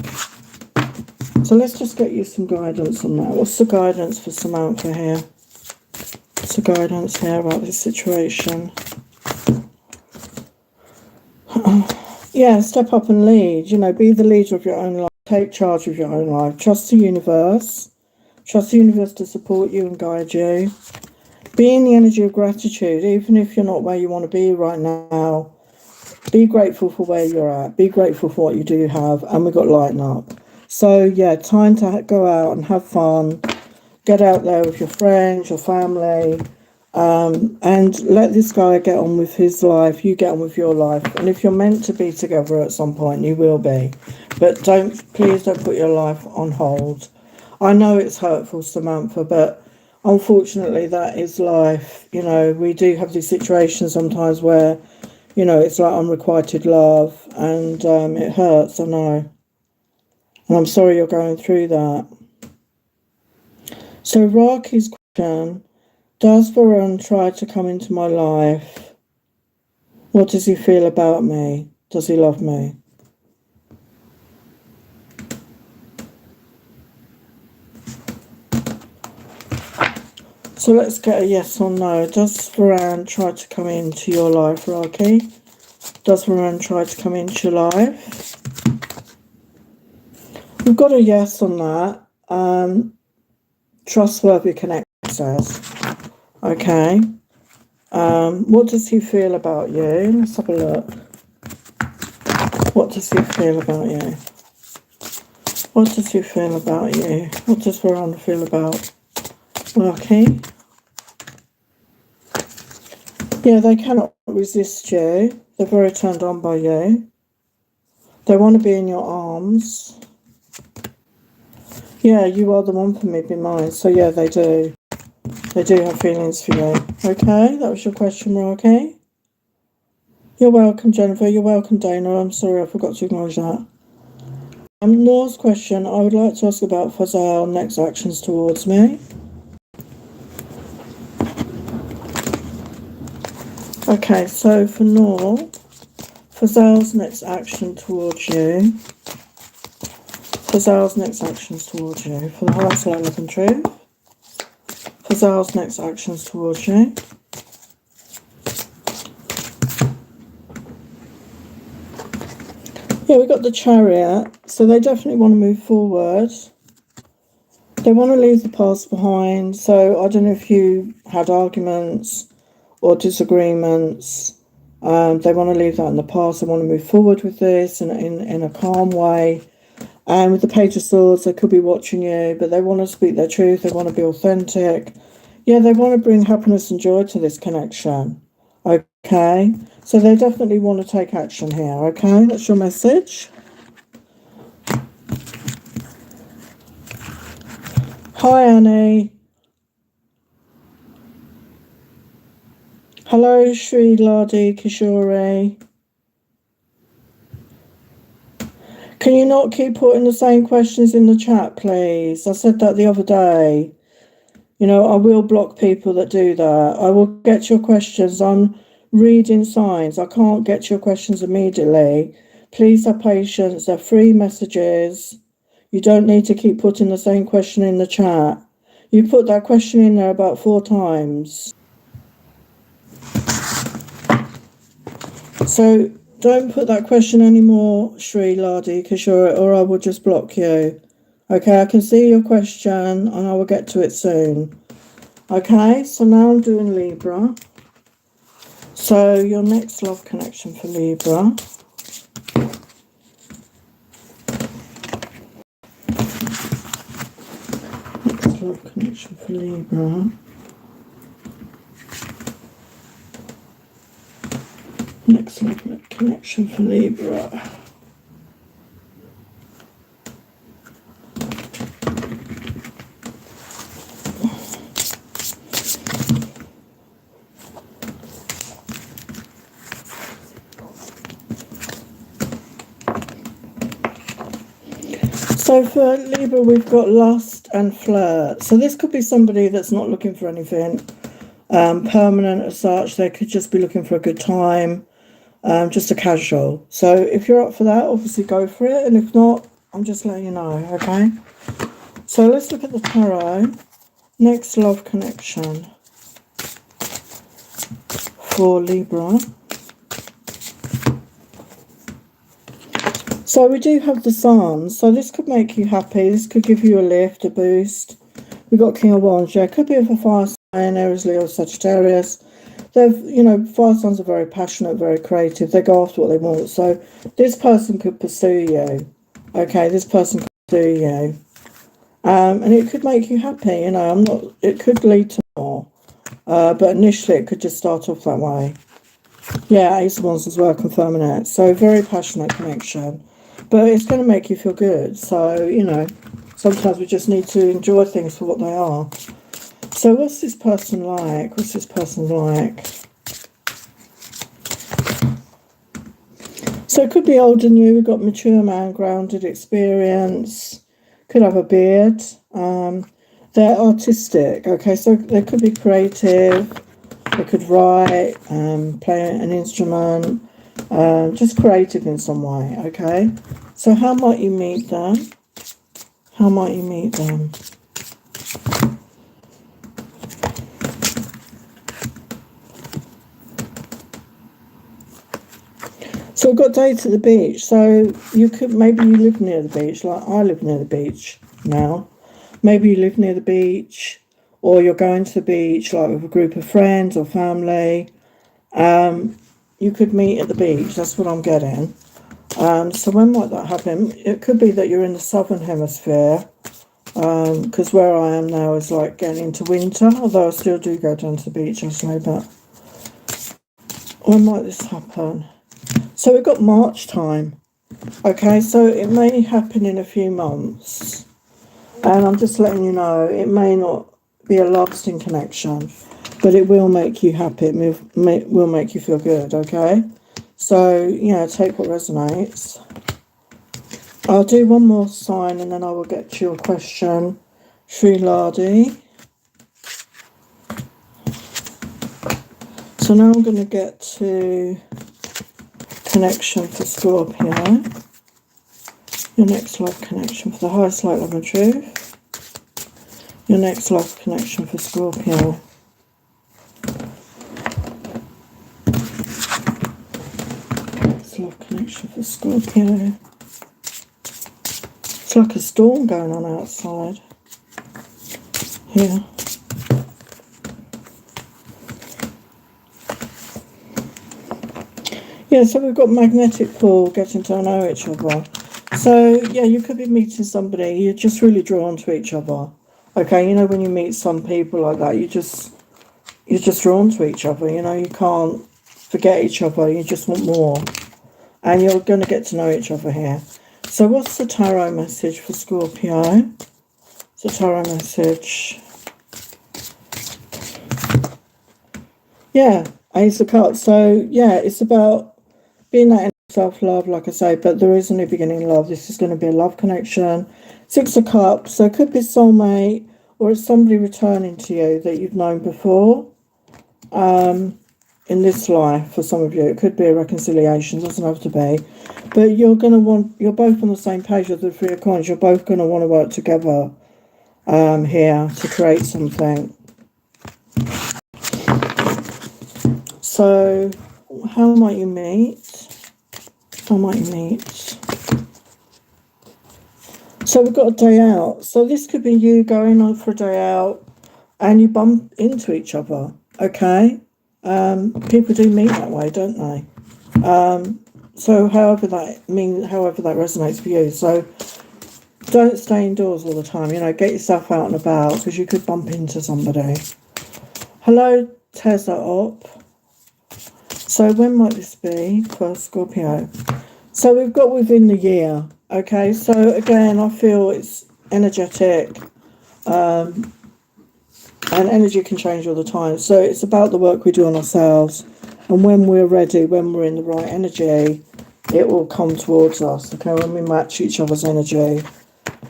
So let's just get you some guidance on that. What's the guidance for Samantha here? What's the guidance here about this situation? Yeah, step up and lead. Be the leader of your own life. Take charge of your own life. Trust the universe. Trust the universe to support you and guide you. Be in the energy of gratitude, even if you're not where you want to be right now. Be grateful for where you're at. Be grateful for what you do have. And we've got lighten up. So, yeah, time to go out and have fun. Get out there with your friends, your family. And let this guy get on with his life. You get on with your life. And if you're meant to be together at some point, you will be. But please don't put your life on hold. I know it's hurtful, Samantha, but unfortunately that is life. We do have these situations sometimes where, it's like unrequited love, and it hurts, I know. And I'm sorry you're going through that. So Raki's question, does Varun try to come into my life? What does he feel about me? Does he love me? So let's get a yes or no. Does Varun try to come into your life, Raki? Does Varun try to come into your life? We've got a yes on that. Trustworthy connection says. Okay. What does he feel about you? Let's have a look. What does he feel about you? What does he feel about you? What does Varun feel about Raki? Yeah, they cannot resist you. They're very turned on by you. They want to be in your arms. Yeah, you are the one for me, be mine. So yeah, they do. They do have feelings for you. Okay, that was your question, Raki. You're welcome, Jennifer. You're welcome, Dana. I'm sorry I forgot to acknowledge that. Nora's question, I would like to ask about Fazal next actions towards me. Okay, so for Nor, Fazal's next action towards you. Fazal's next actions towards you. For the highest level of truth. Fazal's next actions towards you. Yeah, we've got the Chariot. So they definitely want to move forward. They want to leave the past behind. So I don't know if you had arguments or disagreements. They want to leave that in the past. They want to move forward with this in a calm way. And with the Page of Swords, they could be watching you, but they want to speak their truth. They want to be authentic. Yeah, they want to bring happiness and joy to this connection. Okay, so they definitely want to take action here. Okay, that's your message. Hi, Annie. Hello, Sri Ladi Kishore. Can you not keep putting the same questions in the chat, please? I said that the other day. I will block people that do that. I will get your questions. I'm reading signs. I can't get your questions immediately. Please have patience. They're free messages. You don't need to keep putting the same question in the chat. You put that question in there about 4 times. So don't put that question anymore, Sri Ladi, or I will just block you. Okay, I can see your question and I will get to it soon. Okay, so now I'm doing Libra. So your next love connection for Libra. Next love connection for Libra. Next love connection for Libra. So for Libra, we've got lust and flirt. So this could be somebody that's not looking for anything permanent as such. They could just be looking for a good time, just a casual. So if you're up for that, obviously go for it. And if not, I'm just letting you know, okay? So let's look at the tarot. Next love connection for Libra. So we do have the Sun. So this could make you happy. This could give you a lift, a boost. We've got King of Wands. Yeah, it could be a fire sign, Aries, Leo, Sagittarius. They've, you know, fire signs are very passionate, very creative. They go after what they want. So this person could pursue you. Okay, this person could pursue you. And it could make you happy, you know. It could lead to more. But initially it could just start off that way. Yeah, Ace of Wands as well, confirming it. So very passionate connection. But it's going to make you feel good. So, you know, sometimes we just need to enjoy things for what they are. So what's this person like? What's this person like? So it could be older than you. We've got mature man, grounded experience. Could have a beard. They're artistic. Okay, so they could be creative. They could write, play an instrument. Just creative in some way, okay? So how might you meet them? How might you meet them? So we've got dates at the beach. So you could, maybe you live near the beach, like I live near the beach now. Maybe you live near the beach, or you're going to the beach like with a group of friends or family. You could meet at the beach. That's what I'm getting. So when might that happen? It could be that you're in the southern hemisphere, because where I am now is like getting into winter, although I still do go down to the beach, actually. But when might this happen? So we've got March time. Okay, so it may happen in a few months. And I'm just letting you know, it may not be a lasting connection, but it will make you happy. It will make you feel good, okay? So, yeah, take what resonates. I'll do one more sign and then I will get to your question. Sri Ladi. So now I'm going to get to connection for Scorpio. Your next love connection for the highest light, love and truth. Your next love connection for Scorpio. Next love connection for Scorpio. It's like a storm going on outside. Here. Yeah, so we've got magnetic pull, getting to know each other. So, yeah, you could be meeting somebody, you're just really drawn to each other. Okay, you know, when you meet some people like that, you're just drawn to each other, you know, you can't forget each other, you just want more. And you're going to get to know each other here. So what's the tarot message for Scorpio? It's a tarot message. Yeah, Ace of Cups. So, yeah, it's about being that self-love, like I say, but there is a new beginning in love. This is going to be a love connection. Six of Cups, so it could be soulmate, or it's somebody returning to you that you've known before in this life. For some of you, it could be a reconciliation, doesn't have to be, but you're both on the same page with the Three of Coins. You're both going to want to work together here to create something. So how might you meet? How might you meet? So we've got a day out. So this could be you going on for a day out and you bump into each other, okay? People do meet that way, don't they? So however that resonates for you. So don't stay indoors all the time, you know, get yourself out and about because you could bump into somebody. Hello, Tessa Op. So when might this be for Scorpio? So we've got within the year. Okay, so again, I feel it's energetic, and energy can change all the time. So it's about the work we do on ourselves, and when we're ready, when we're in the right energy, it will come towards us. Okay, when we match each other's energy,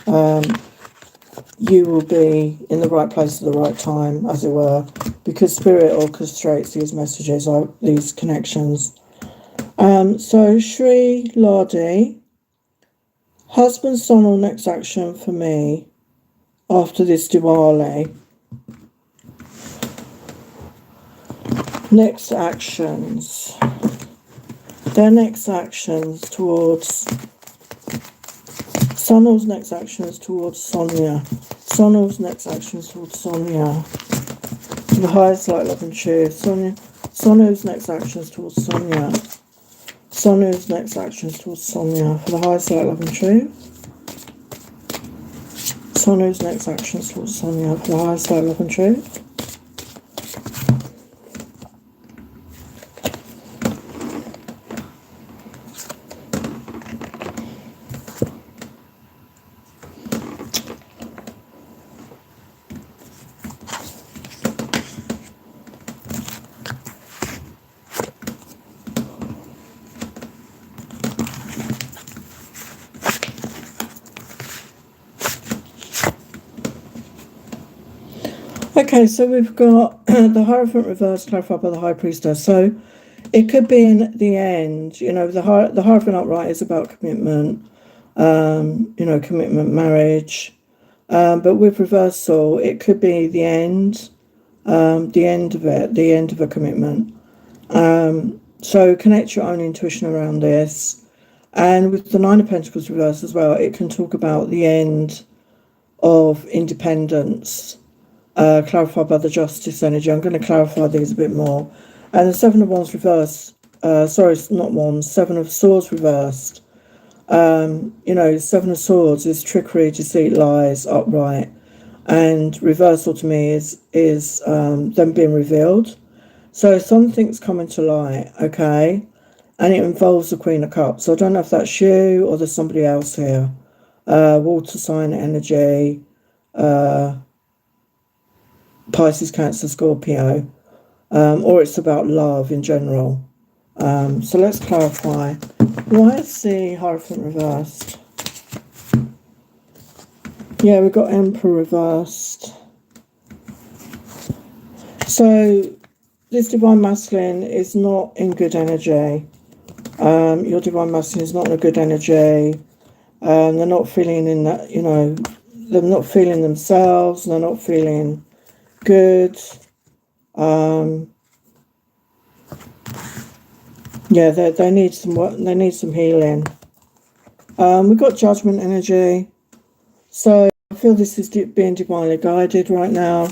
you will be in the right place at the right time, as it were, because Spirit orchestrates these messages, these connections. So Shri Ladi, husband, son, or next action for me after this Diwali. Next actions. Their next actions towards Sonal's next actions towards Sonia. Sonal's next actions towards Sonia. For the highest light, love and truth. Sonu's next actions towards Sonia. Sonu's next actions towards Sonia. For the highest light, love and truth. Sonu's next actions towards Sonia. For the highest light, love and truth. Okay, so we've got the Hierophant reversed, clarified by the High Priestess. So it could be in the end, you know, the Hierophant upright is about commitment, you know, commitment, marriage. But with reversal, it could be the end of it, the end of a commitment. So connect your own intuition around this. And with the Nine of Pentacles reversed as well, it can talk about the end of independence. Clarified by the Justice energy. I'm going to clarify these a bit more. And the Seven of Wands reversed, not Wands, Seven of Swords reversed. You know, Seven of Swords is trickery, deceit, lies, upright. And reversal to me is them being revealed. So something's coming to light, okay? And it involves the Queen of Cups. So I don't know if that's you or there's somebody else here. Water sign energy, Pisces, Cancer, Scorpio, or it's about love in general. So let's clarify. Why is the Hierophant reversed? Yeah, we've got Emperor reversed. So this Divine Masculine is not in good energy. Your Divine Masculine is not in a good energy. They're not feeling in that, you know, they're not feeling themselves. They're not feeling good. Yeah, they need some work. They need some healing. We've got Judgment energy. So I feel this is being divinely guided right now.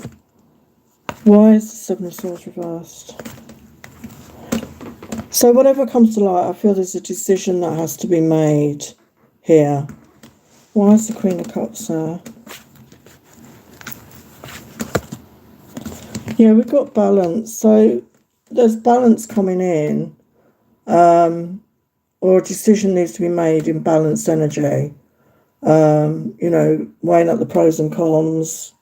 Why is the Seven of Swords reversed? So whatever comes to light, I feel there's a decision that has to be made here. Why is the Queen of Cups there? Yeah, we've got balance. So there's balance coming in, or a decision needs to be made in balanced energy. You know, weighing up the pros and cons.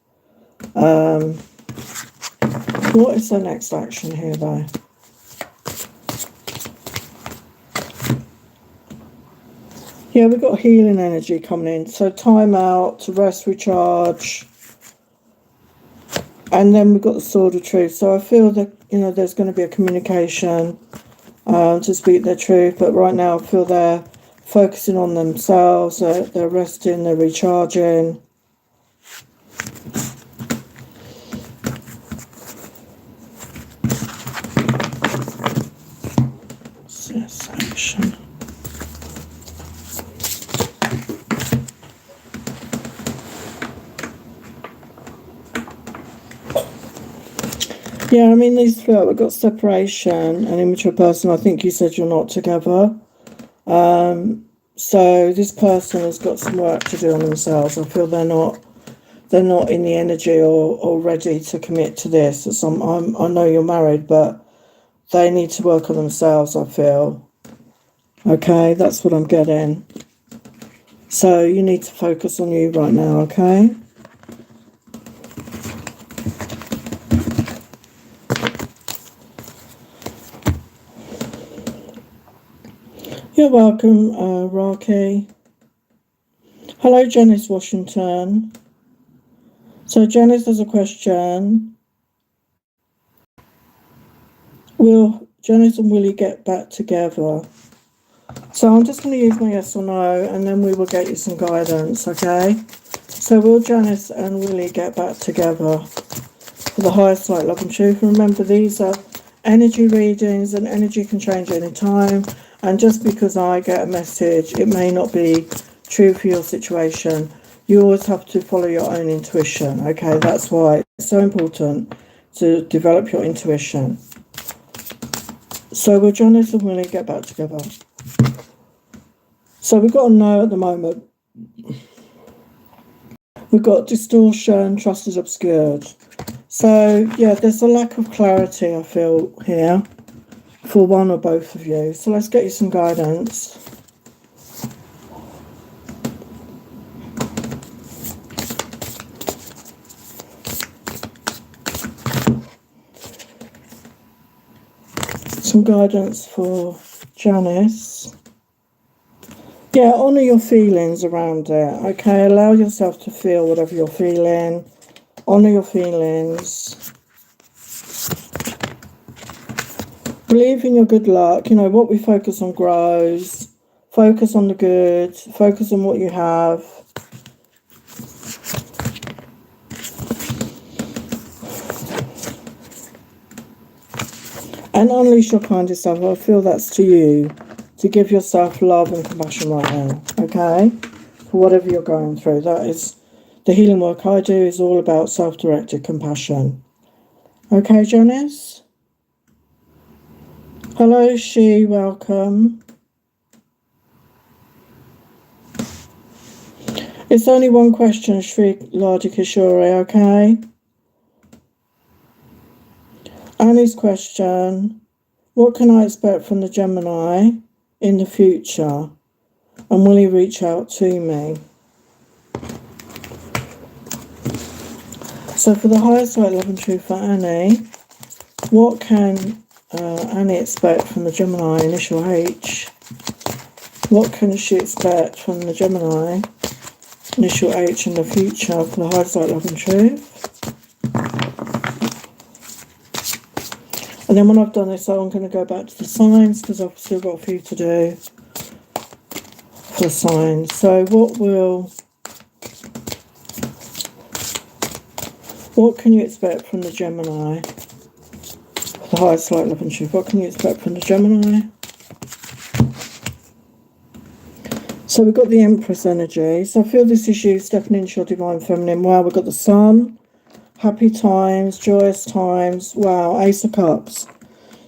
What is the next action here, though? Yeah, we've got healing energy coming in. So time out, to rest, recharge. And then we've got the Sword of Truth. So I feel that, you know, there's going to be a communication to speak their truth. But right now I feel they're focusing on themselves. They're resting, they're recharging. What's this action? Yeah, I mean, these feel we've got separation, an immature person. I think you said you're not together. So this person has got some work to do on themselves. I feel they're not in the energy or ready to commit to this. I know you're married, but they need to work on themselves, I feel. Okay, that's what I'm getting. So you need to focus on you right now, okay? You're welcome, Raki. Hello, Janice Washington. So Janice has a question. Will Janice and Willie get back together? So I'm just going to use my yes or no, and then we will get you some guidance, okay? So will Janice and Willie get back together for the highest light, love and truth? And remember, these are energy readings, and energy can change at any time. And just because I get a message, it may not be true for your situation. You always have to follow your own intuition, okay? That's why it's so important to develop your intuition. So will Janice and Willie get back together? So we've got a no at the moment. We've got distortion, trust is obscured. So, yeah, there's a lack of clarity, I feel, here for one or both of you. So let's get you some guidance. Some guidance for Janice. Yeah, honour your feelings around it, okay? Allow yourself to feel whatever you're feeling. Honour your feelings. Believe in your good luck. You know, what we focus on grows. Focus on the good. Focus on what you have. And unleash your kindest self. I feel that's to you. To give yourself love and compassion right now, okay? For whatever you're going through. That is, the healing work I do is all about self-directed compassion. Okay, Janice? Hello, She, welcome. It's only one question, Shri Ladikishore, okay? Annie's question, what can I expect from the Gemini in the future, and will he reach out to me? So for the highest light, love and truth for Annie, what can Annie expect from the Gemini initial H? What can she expect from the Gemini initial H in the future for the highest light, love and truth? And then when I've done this, I'm going to go back to the signs because I've still got a few to do for the signs. So what can you expect from the Gemini? The highest light, love and truth. What can you expect from the Gemini? So we've got the Empress energy. So I feel this is you stepping into your divine feminine. Wow, we've got the Sun. Happy times, joyous times. Wow, Ace of Cups.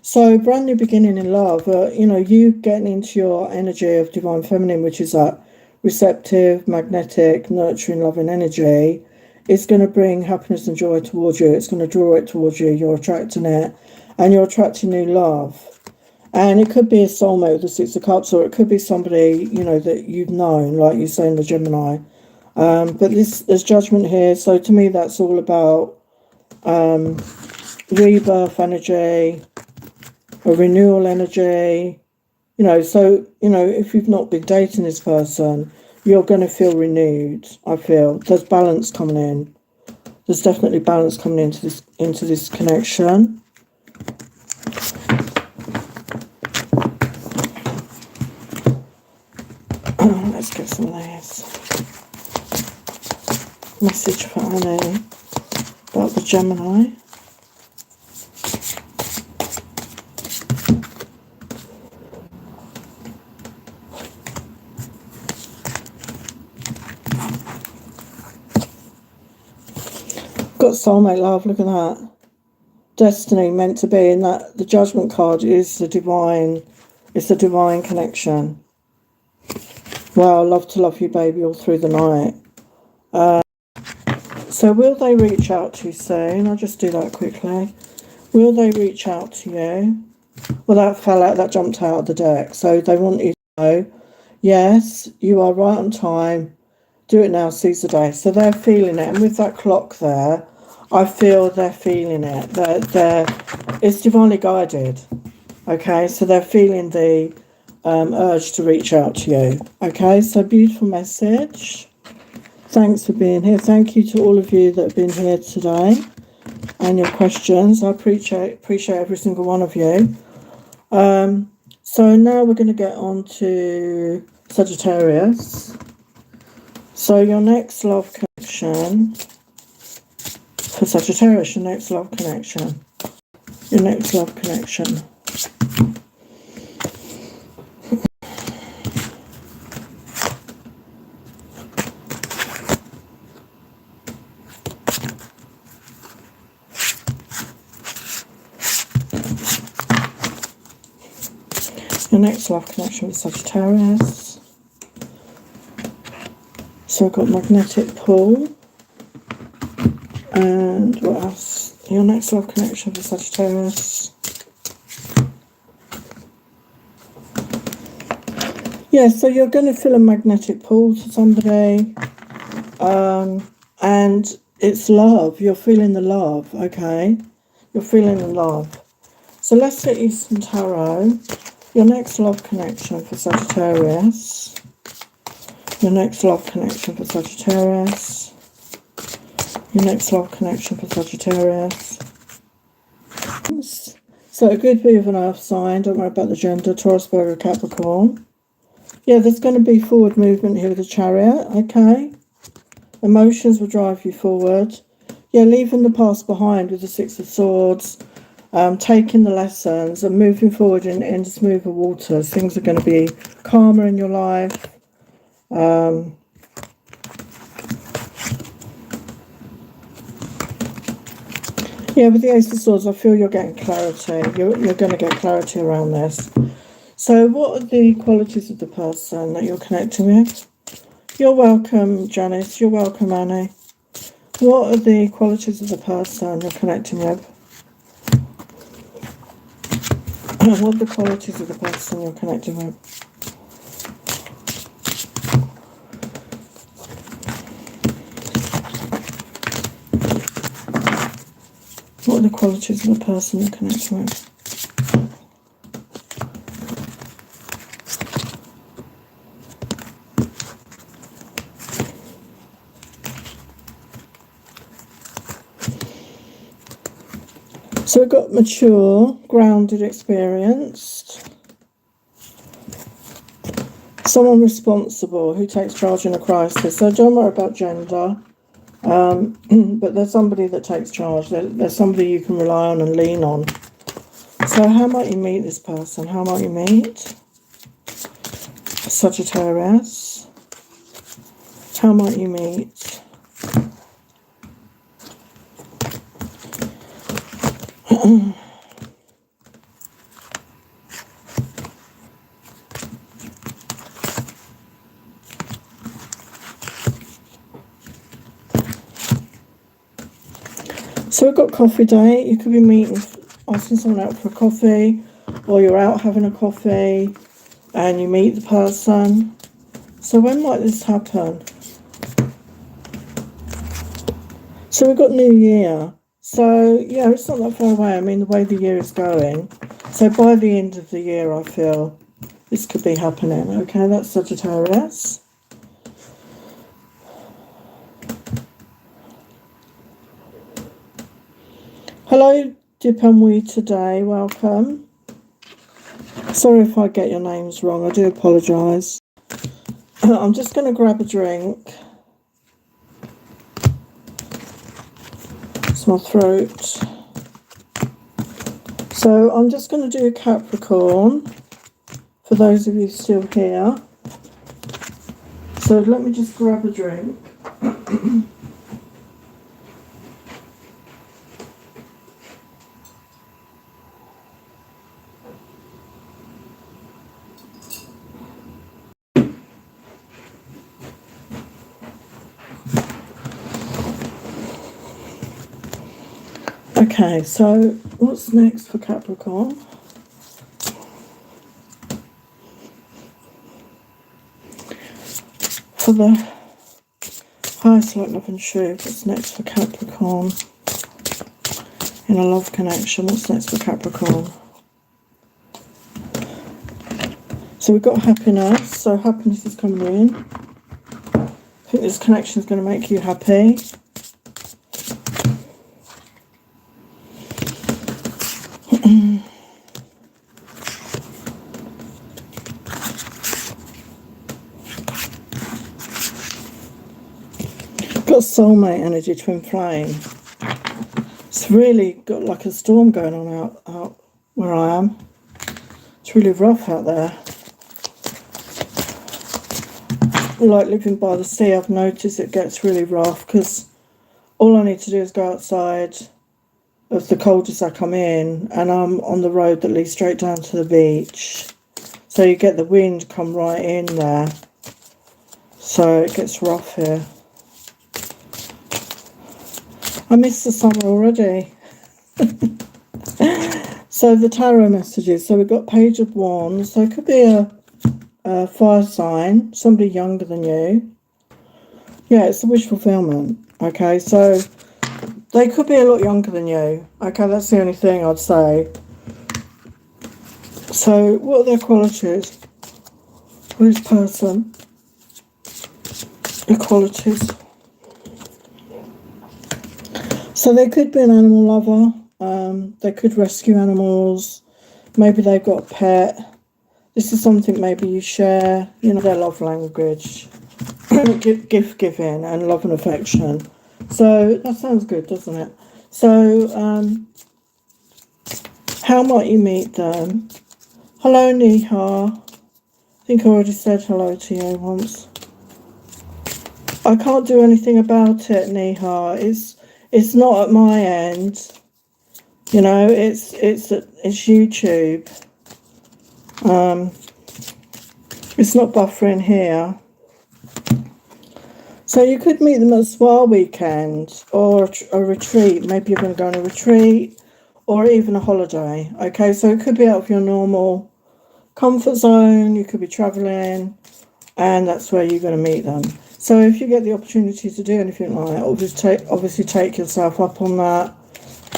So brand new beginning in love. You know, you getting into your energy of divine feminine, which is that receptive, magnetic, nurturing, loving energy. It's going to bring happiness and joy towards you. It's going to draw it towards you. You're attracting it. And you're attracting new love. And it could be a soulmate with the Six of Cups, or it could be somebody, you know, that you've known, like you say in the Gemini. But there's judgment here. So to me, that's all about rebirth energy, a renewal energy. You know, so, you know, if you've not been dating this person, you're going to feel renewed, I feel. There's balance coming in. There's definitely balance coming into this connection. Let's get some of these. Message for Annie about the Gemini. Got soulmate love, look at that. Destiny meant to be, and that the Judgment card is the divine, it's the divine connection. Wow, love to love you, baby, all through the night. So will they reach out to you soon? I'll just do that quickly. Will they reach out to you? Well, that fell out, that jumped out of the deck. So they want you to know, yes, you are right on time. Do it now, seize the day. So they're feeling it. And with that clock there, I feel they're feeling it. It's divinely guided. Okay, so they're feeling the urge to reach out to you. Okay, so beautiful message. Thanks for being here. Thank you to all of you that have been here today and your questions. I appreciate every single one of you. So now we're going to get on to Sagittarius. So your next love connection for Sagittarius, your next love connection. Your next love connection. Your next love connection with Sagittarius. So I've got magnetic pull. And what else? Your next love connection with Sagittarius. Yeah, so you're going to feel a magnetic pull to somebody. And it's love. You're feeling the love, okay? You're feeling the love. So let's get Eastern Tarot. Your next love connection for Sagittarius. Your next love connection for Sagittarius. Your next love connection for Sagittarius. So it could be of an earth sign. Don't worry about the gender. Taurus, Virgo, Capricorn. Yeah, there's going to be forward movement here with the Chariot, okay? Emotions will drive you forward. Yeah, leaving the past behind with the Six of Swords. Taking the lessons and moving forward in smoother waters. Things are going to be calmer in your life. Yeah, with the Ace of Swords, I feel you're getting clarity. You're going to get clarity around this. So what are the qualities of the person that you're connecting with? You're welcome, Janice. You're welcome, Annie. What are the qualities of the person you're connecting with? What are the qualities of the person you're connecting with? What are the qualities of the person you're connecting with? So we've got mature, grounded, experienced. Someone responsible who takes charge in a crisis. So don't worry about gender. But there's somebody that takes charge. There's somebody you can rely on and lean on. So how might you meet this person? How might you meet Sagittarius? How might you meet? So we've got coffee date. You could be meeting, asking someone out for a coffee, or you're out having a coffee and you meet the person. So when might this happen? So we've got New Year. So yeah, it's not that far away. I mean, the way the year is going. So by the end of the year, I feel this could be happening. Okay, that's Sagittarius. Hello, Dipamwe today. Welcome. Sorry if I get your names wrong. I do apologise. I'm just going to grab a drink. It's my throat. So I'm just going to do Capricorn for those of you still here. So let me just grab a drink. Okay, so what's next for Capricorn? For the highest light, love and truth, what's next for Capricorn? In a love connection, what's next for Capricorn? So we've got happiness, so happiness is coming in. think this connection is going to make you happy. Got soulmate energy, twin flame. It's really got like a storm going on out where I am. It's really rough out there. Like living by the sea, I've noticed it gets really rough because all I need to do is go outside of the cul-de-sac I'm in, and I'm on the road that leads straight down to the beach. So you get the wind come right in there. So it gets rough here. I miss the summer already. So the tarot messages. So we've got Page of Wands. So it could be a fire sign, somebody younger than you. Yeah, it's a wish fulfillment. Okay, so they could be a lot younger than you. Okay, that's the only thing I'd say. So what are their qualities? For this person? Their qualities. So they could be an animal lover. They could rescue animals. Maybe they've got a pet. This is something maybe you share. You know, their love language. Gift giving and love and affection. So that sounds good, doesn't it? So how might you meet them? Hello, Neha. I think I already said hello to you once. I can't do anything about it, Neha. It's not at my end. You know, it's YouTube. It's not buffering here. So you could meet them at a spa weekend or a retreat. Maybe you're going to go on a retreat or even a holiday. Okay, so it could be out of your normal comfort zone. You could be traveling, and that's where you're going to meet them. So if you get the opportunity to do anything like that, obviously take yourself up on that.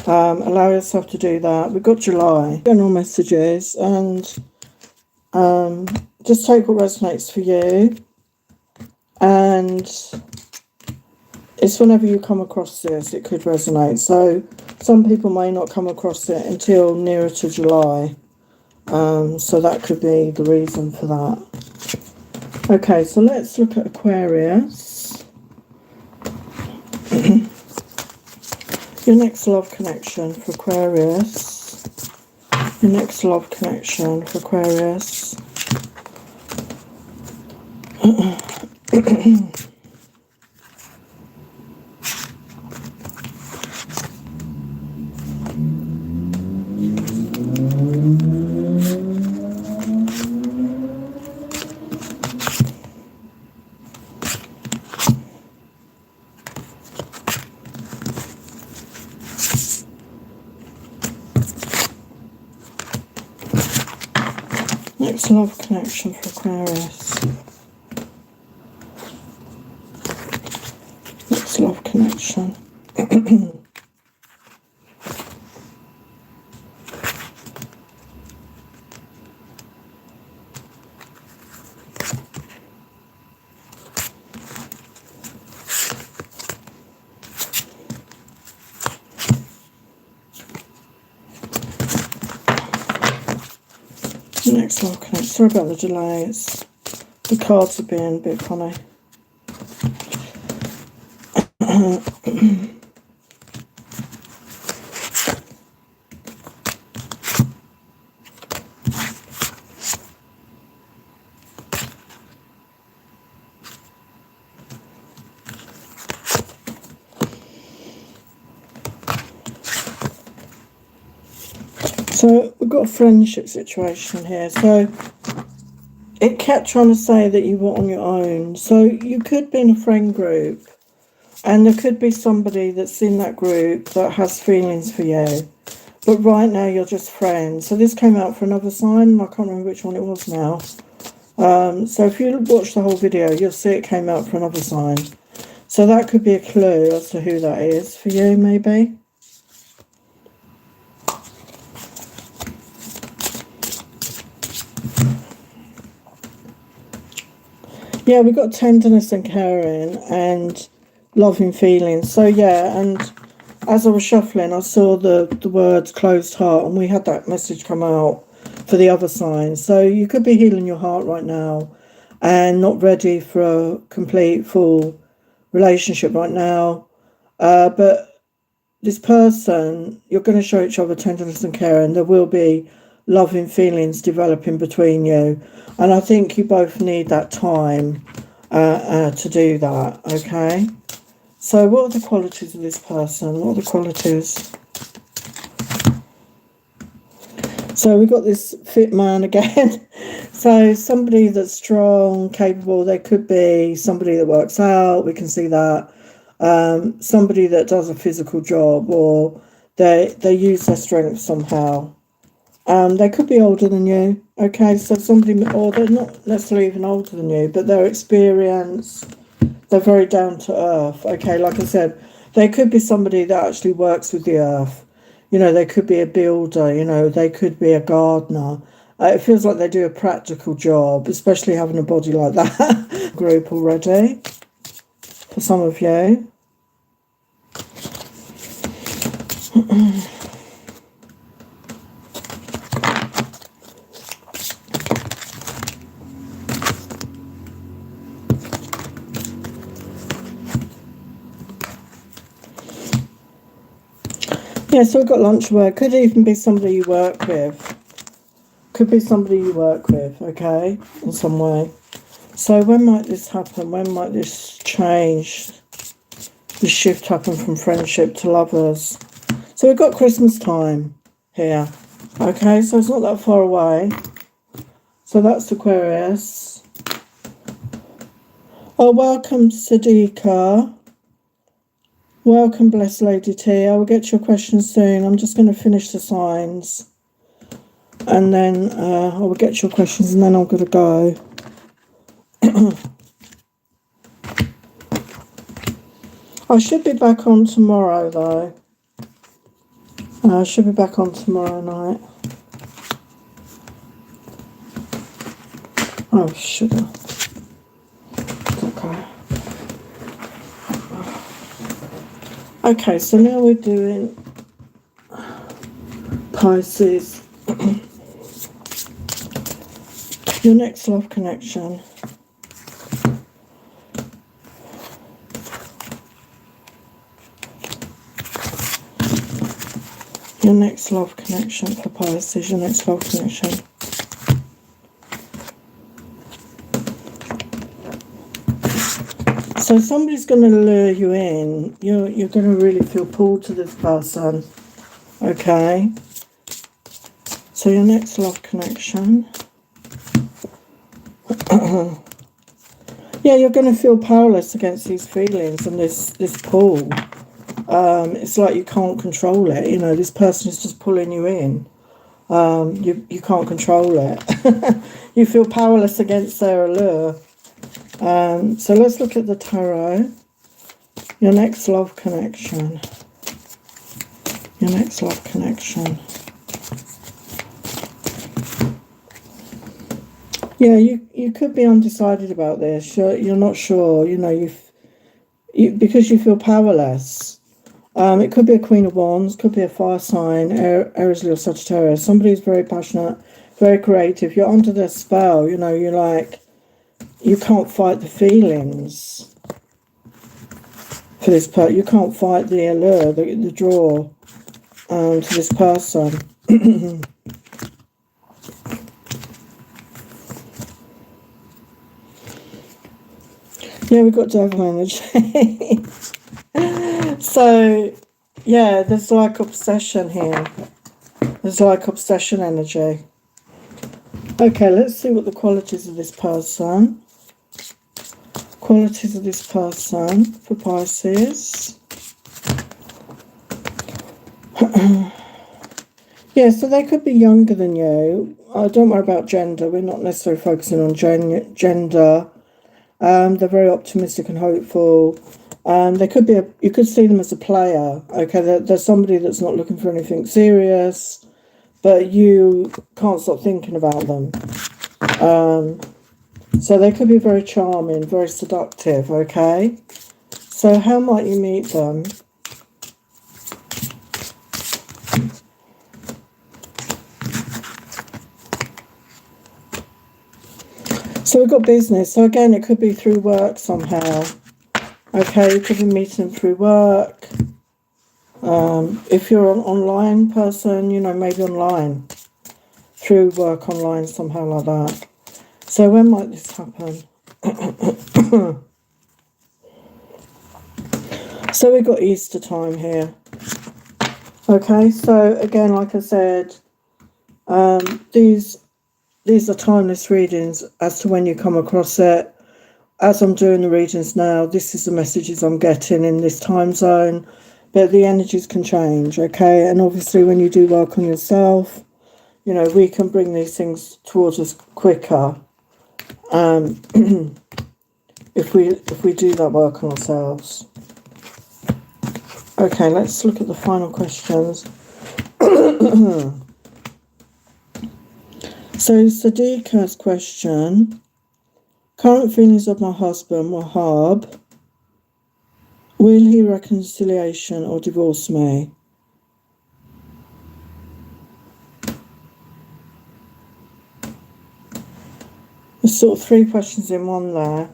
Allow yourself to do that. We've got July. General messages, and just take what resonates for you. And it's whenever you come across this, it could resonate. So some people may not come across it until nearer to July. So that could be the reason for that. Okay, so let's look at Aquarius. Your next love connection for Aquarius. Your next love connection for Aquarius. Next love connection for Aquarius. Next love connection. Next love connection. Sorry about the delays. The cards are being a bit funny. So we've got a friendship situation here. So it kept trying to say that you were on your own. So you could be in a friend group, and there could be somebody that's in that group that has feelings for you. But right now you're just friends. So this came out for another sign. I can't remember which one it was now. So if you watch the whole video, you'll see it came out for another sign. So that could be a clue as to who that is for you, maybe. Yeah, we got tenderness and caring and loving feelings. So yeah, and as I was shuffling, I saw the words closed heart, and we had that message come out for the other signs. So you could be healing your heart right now and not ready for a complete, full relationship right now. But this person, you're going to show each other tenderness and care, and there will be loving feelings developing between you. And I think you both need that time to do that, okay? So what are the qualities of this person? What are the qualities? So we've got this fit man again. So somebody that's strong, capable. They could be somebody that works out. We can see that. Somebody that does a physical job, or they use their strength somehow. They could be older than you. Okay, so somebody, or they're not necessarily even older than you, but they're experienced. They're very down to earth. Okay, like I said, they could be somebody that actually works with the earth. You know, they could be a builder. You know, they could be a gardener. It feels like they do a practical job, especially having a body like that. Group already for some of you. Yeah, so we've got lunch work. Could even be somebody you work with. Could be somebody you work with, okay, in some way. So when might this happen? When might this change? This shift happen from friendship to lovers? So we've got Christmas time here. Okay, so it's not that far away. So that's Aquarius. Oh, welcome, Sadiqa. Welcome, Blessed Lady T. I will get to your questions soon. I'm just going to finish the signs. And then I will get to your questions, and then I'm going to go. I should be back on tomorrow, though. I should be back on tomorrow night. Oh, sugar. Okay. Okay, so now we're doing Pisces. Your next love connection. Your next love connection for Pisces. Your next love connection. So somebody's going to lure you in. You're going to really feel pulled to this person. Okay. So your next love connection. Yeah, you're going to feel powerless against these feelings and this pull. It's like you can't control it. You know, this person is just pulling you in. You can't control it. You feel powerless against their allure. So let's look at the tarot. Your next love connection. Your next love connection. Yeah, you could be undecided about this. You're not sure. You know, because you feel powerless. It could be a Queen of Wands, could be a fire sign, Aries, Leo, Sagittarius. Somebody who's very passionate, very creative. You're under their spell. You know, you're like, you can't fight the feelings for this person. You can't fight the allure, the draw to this person. Yeah, we've got devil energy. So, yeah, there's like obsession here. There's like obsession energy. Okay, let's see what the qualities of this person. Qualities of this person for Pisces. Yeah, so they could be younger than you. Don't worry about gender. We're not necessarily focusing on gender. They're very optimistic and hopeful. They could be you could see them as a player. Okay, they're somebody that's not looking for anything serious, but you can't stop thinking about them. So they could be very charming, very seductive, okay? So how might you meet them? So we've got business. So again, it could be through work somehow. Okay, you could be meeting them through work. If you're an online person, you know, maybe online. Through work online, somehow like that. So when might this happen? So we've got Easter time here. Okay, so again, like I said, these are timeless readings as to when you come across it. As I'm doing the readings now, this is the messages I'm getting in this time zone, but the energies can change, okay? And obviously when you do work on yourself, you know, we can bring these things towards us quicker if we do that work on ourselves. Okay, let's look at the final questions. So Sadiqa's question: current feelings of my husband, Wahab. Will he reconciliation or divorce me? There's sort of 3 questions in one there.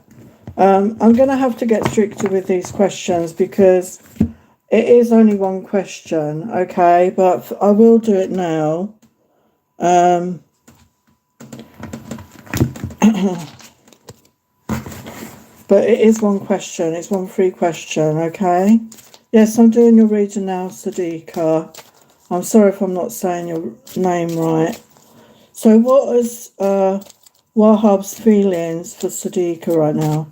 I'm going to have to get stricter with these questions because it is only one question, okay? But I will do it now. But it is one question. It's one free question, okay? Yes, I'm doing your reading now, Sadiqa. I'm sorry if I'm not saying your name right. So what is Wahab's feelings for Sadiqa right now?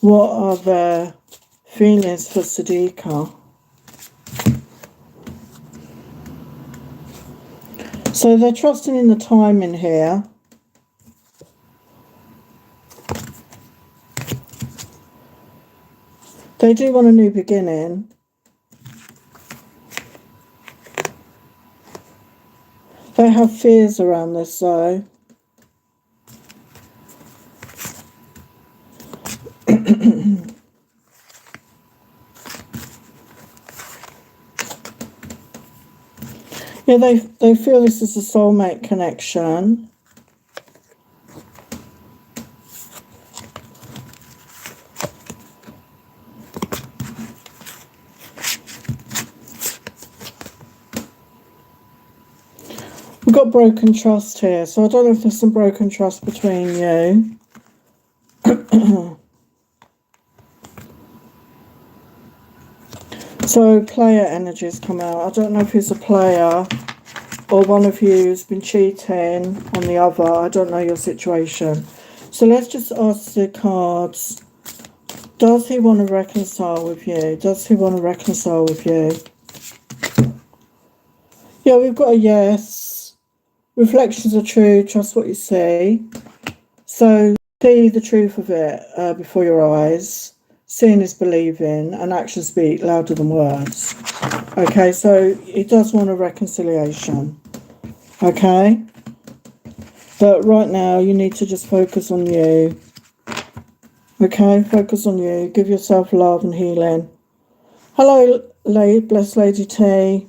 What are their feelings for Sadiqa? So they're trusting in the timing here. They do want a new beginning. They have fears around this, though. Yeah, they feel this is a soulmate connection. We've got broken trust here, so I don't know if there's some broken trust between you. So player energies come out. I don't know if it's a player or one of you has been cheating on the other. I don't know your situation. So let's just ask the cards. Does he want to reconcile with you? Does he want to reconcile with you? Yeah, we've got a yes. Reflections are true. Trust what you see. So see the truth of it before your eyes. Seeing is believing, and actions speak louder than words. Okay, so he does want a reconciliation. Okay? But right now, you need to just focus on you. Okay, focus on you. Give yourself love and healing. Hello, Blessed Lady T.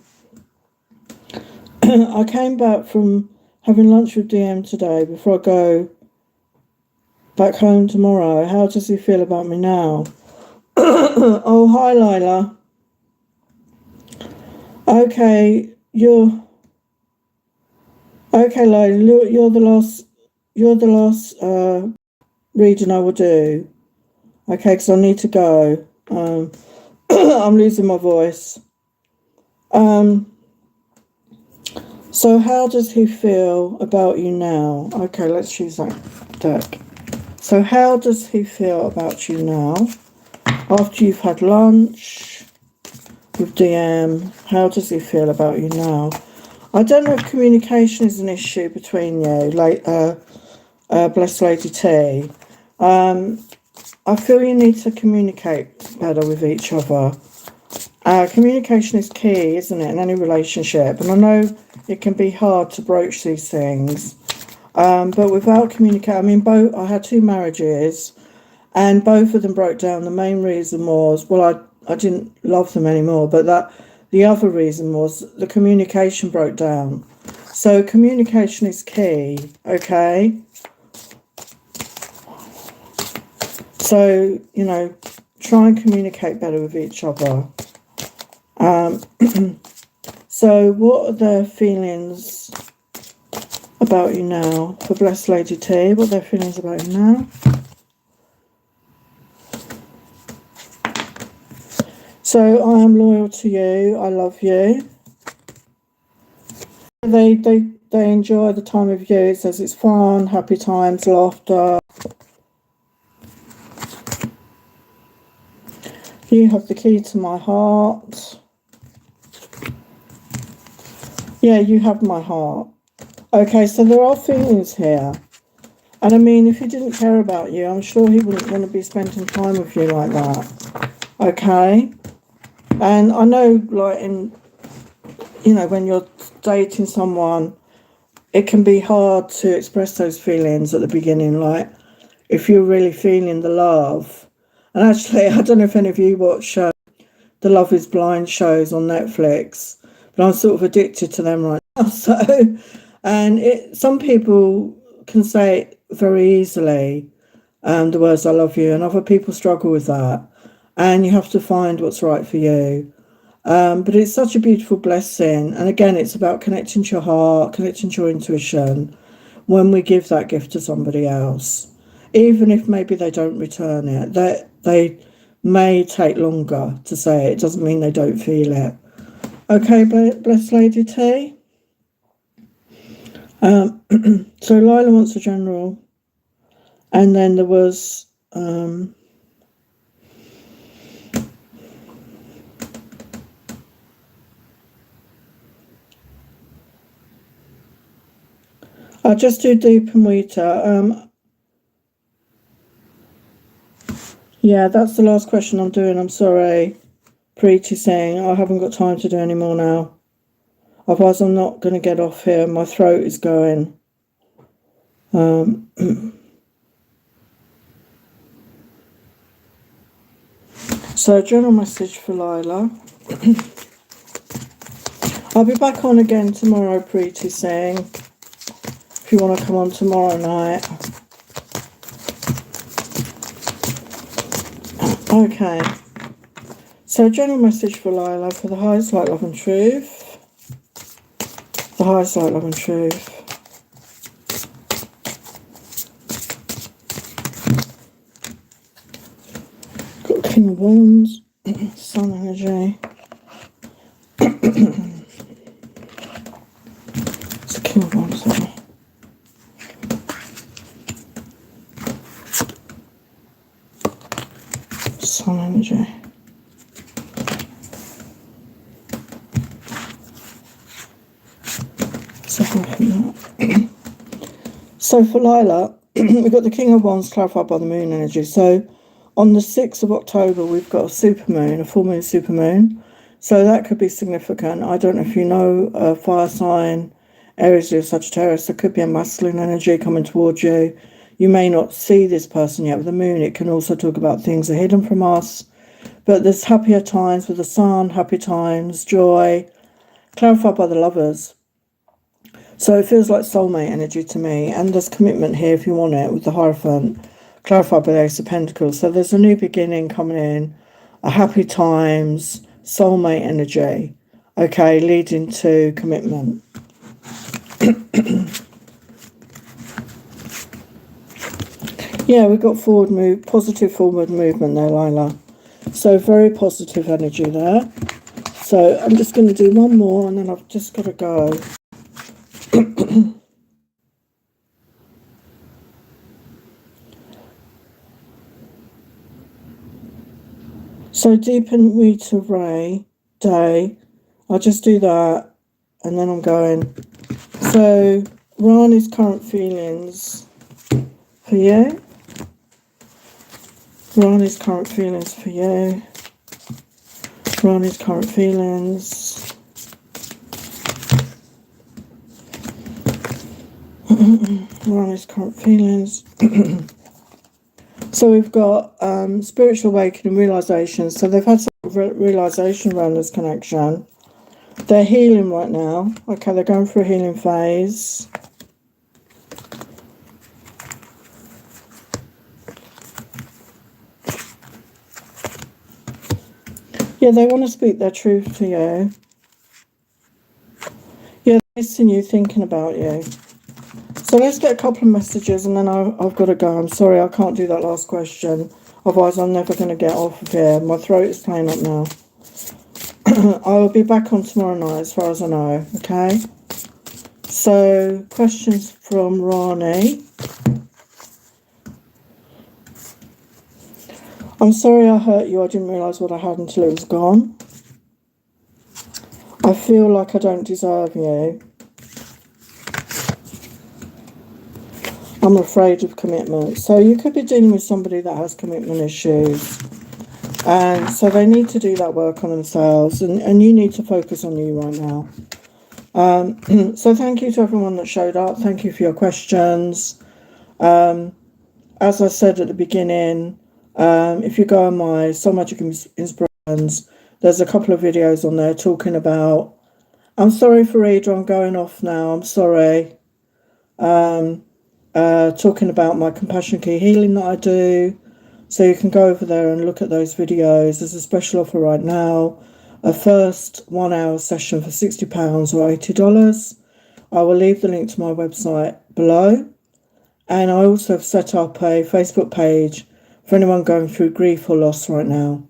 I came back from having lunch with DM today before I go back home tomorrow. How does he feel about me now? Oh, hi, Lila. Okay, okay, Lila. You're the last reading I will do. Okay, because I need to go. I'm losing my voice. So how does he feel about you now? Okay, let's use that deck. So how does he feel about you now? After you've had lunch with DM, how does he feel about you now? I don't know if communication is an issue between you, like Blessed Lady T. I feel you need to communicate better with each other. Communication is key, isn't it, in any relationship? And I know it can be hard to broach these things. But without communicating, I mean, I had 2 marriages, and both of them broke down. The main reason was, well, I didn't love them anymore, but the other reason was the communication broke down. So communication is key, okay? So, try and communicate better with each other. So what are their feelings about you now? For Blessed Lady T, what are their feelings about you now? So I am loyal to you. I love you. They enjoy the time with you. It says it's fun, happy times, laughter. You have the key to my heart. Yeah, you have my heart. Okay, so there are feelings here. And I mean, if he didn't care about you, I'm sure he wouldn't want to be spending time with you like that. Okay? And I know, like, when you're dating someone, it can be hard to express those feelings at the beginning, like, if you're really feeling the love. And actually, I don't know if any of you watch the Love is Blind shows on Netflix, but I'm sort of addicted to them right now. So, and some people can say it very easily, the words "I love you," and other people struggle with that. And you have to find what's right for you. But it's such a beautiful blessing. And again, it's about connecting to your heart, connecting to your intuition when we give that gift to somebody else. Even if maybe they don't return it, they may take longer to say it. It doesn't mean they don't feel it. Okay, Blessed Lady T. So Lila wants a general. And then there was... I'll just do Deep and Weta. Yeah, that's the last question I'm doing. I'm sorry. Preeti Singh. I haven't got time to do any more now. Otherwise, I'm not going to get off here. My throat is going. So, journal message for Lila. I'll be back on again tomorrow, Preeti Singh. If you want to come on tomorrow night. Okay. So, general message for Lila for the highest light, love and truth. The highest light, love and truth. Got King of Wands, Sun energy. It's a King of Wands there. Sun energy. So for Lila, we've got the King of Wands clarified by the moon energy. So on the 6th of October, we've got a supermoon, a full moon supermoon. So that could be significant. I don't know if you know fire sign, Aries, Leo, Sagittarius. There could be a masculine energy coming towards you. You may not see this person yet with the moon. It can also talk about things that are hidden from us. But there's happier times with the sun, happy times, joy, clarified by the lovers. So it feels like soulmate energy to me. And there's commitment here if you want it with the Hierophant, clarified by the Ace of Pentacles. So there's a new beginning coming in, a happy times, soulmate energy, okay, leading to commitment. Yeah, we've got positive forward movement there, Lila. So very positive energy there. So I'm just going to do one more and then I've just got to go. So Deep and Weta Ray Day. I'll just do that and then I'm going. So Rani's current feelings for you. Rani's current feelings for you. Rani's current feelings. Around his current feelings. So we've got spiritual awakening, realization. So they've had some realization around this connection. They're healing right now. Okay, they're going through a healing phase. Yeah, they want to speak their truth to you. Yeah, they're missing you, thinking about you. So let's get a couple of messages and then I've got to go. I'm sorry, I can't do that last question. Otherwise, I'm never going to get off of here. My throat is playing up now. I will be back on tomorrow night as far as I know, okay? So, questions from Rani. I'm sorry I hurt you. I didn't realise what I had until it was gone. I feel like I don't deserve you. I'm afraid of commitment. So you could be dealing with somebody that has commitment issues. And so they need to do that work on themselves. And you need to focus on you right now. So thank you to everyone that showed up. Thank you for your questions. As I said at the beginning, if you go on my Soul Magic Inspirations, there's a couple of videos on there talking about... I'm sorry, Farida, I'm going off now. I'm sorry. Talking about my Compassion Key healing that I do. So you can go over there and look at those videos. There's a special offer right now. A first 1 hour session for £60 or $80. I will leave the link to my website below. And I also have set up a Facebook page for anyone going through grief or loss right now.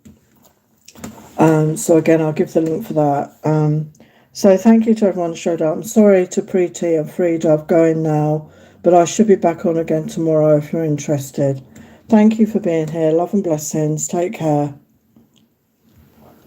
So again, I'll give the link for that. So thank you to everyone who showed up. I'm sorry to Preeti and Frida, I'm going now, but I should be back on again tomorrow if you're interested. Thank you for being here. Love and blessings. Take care.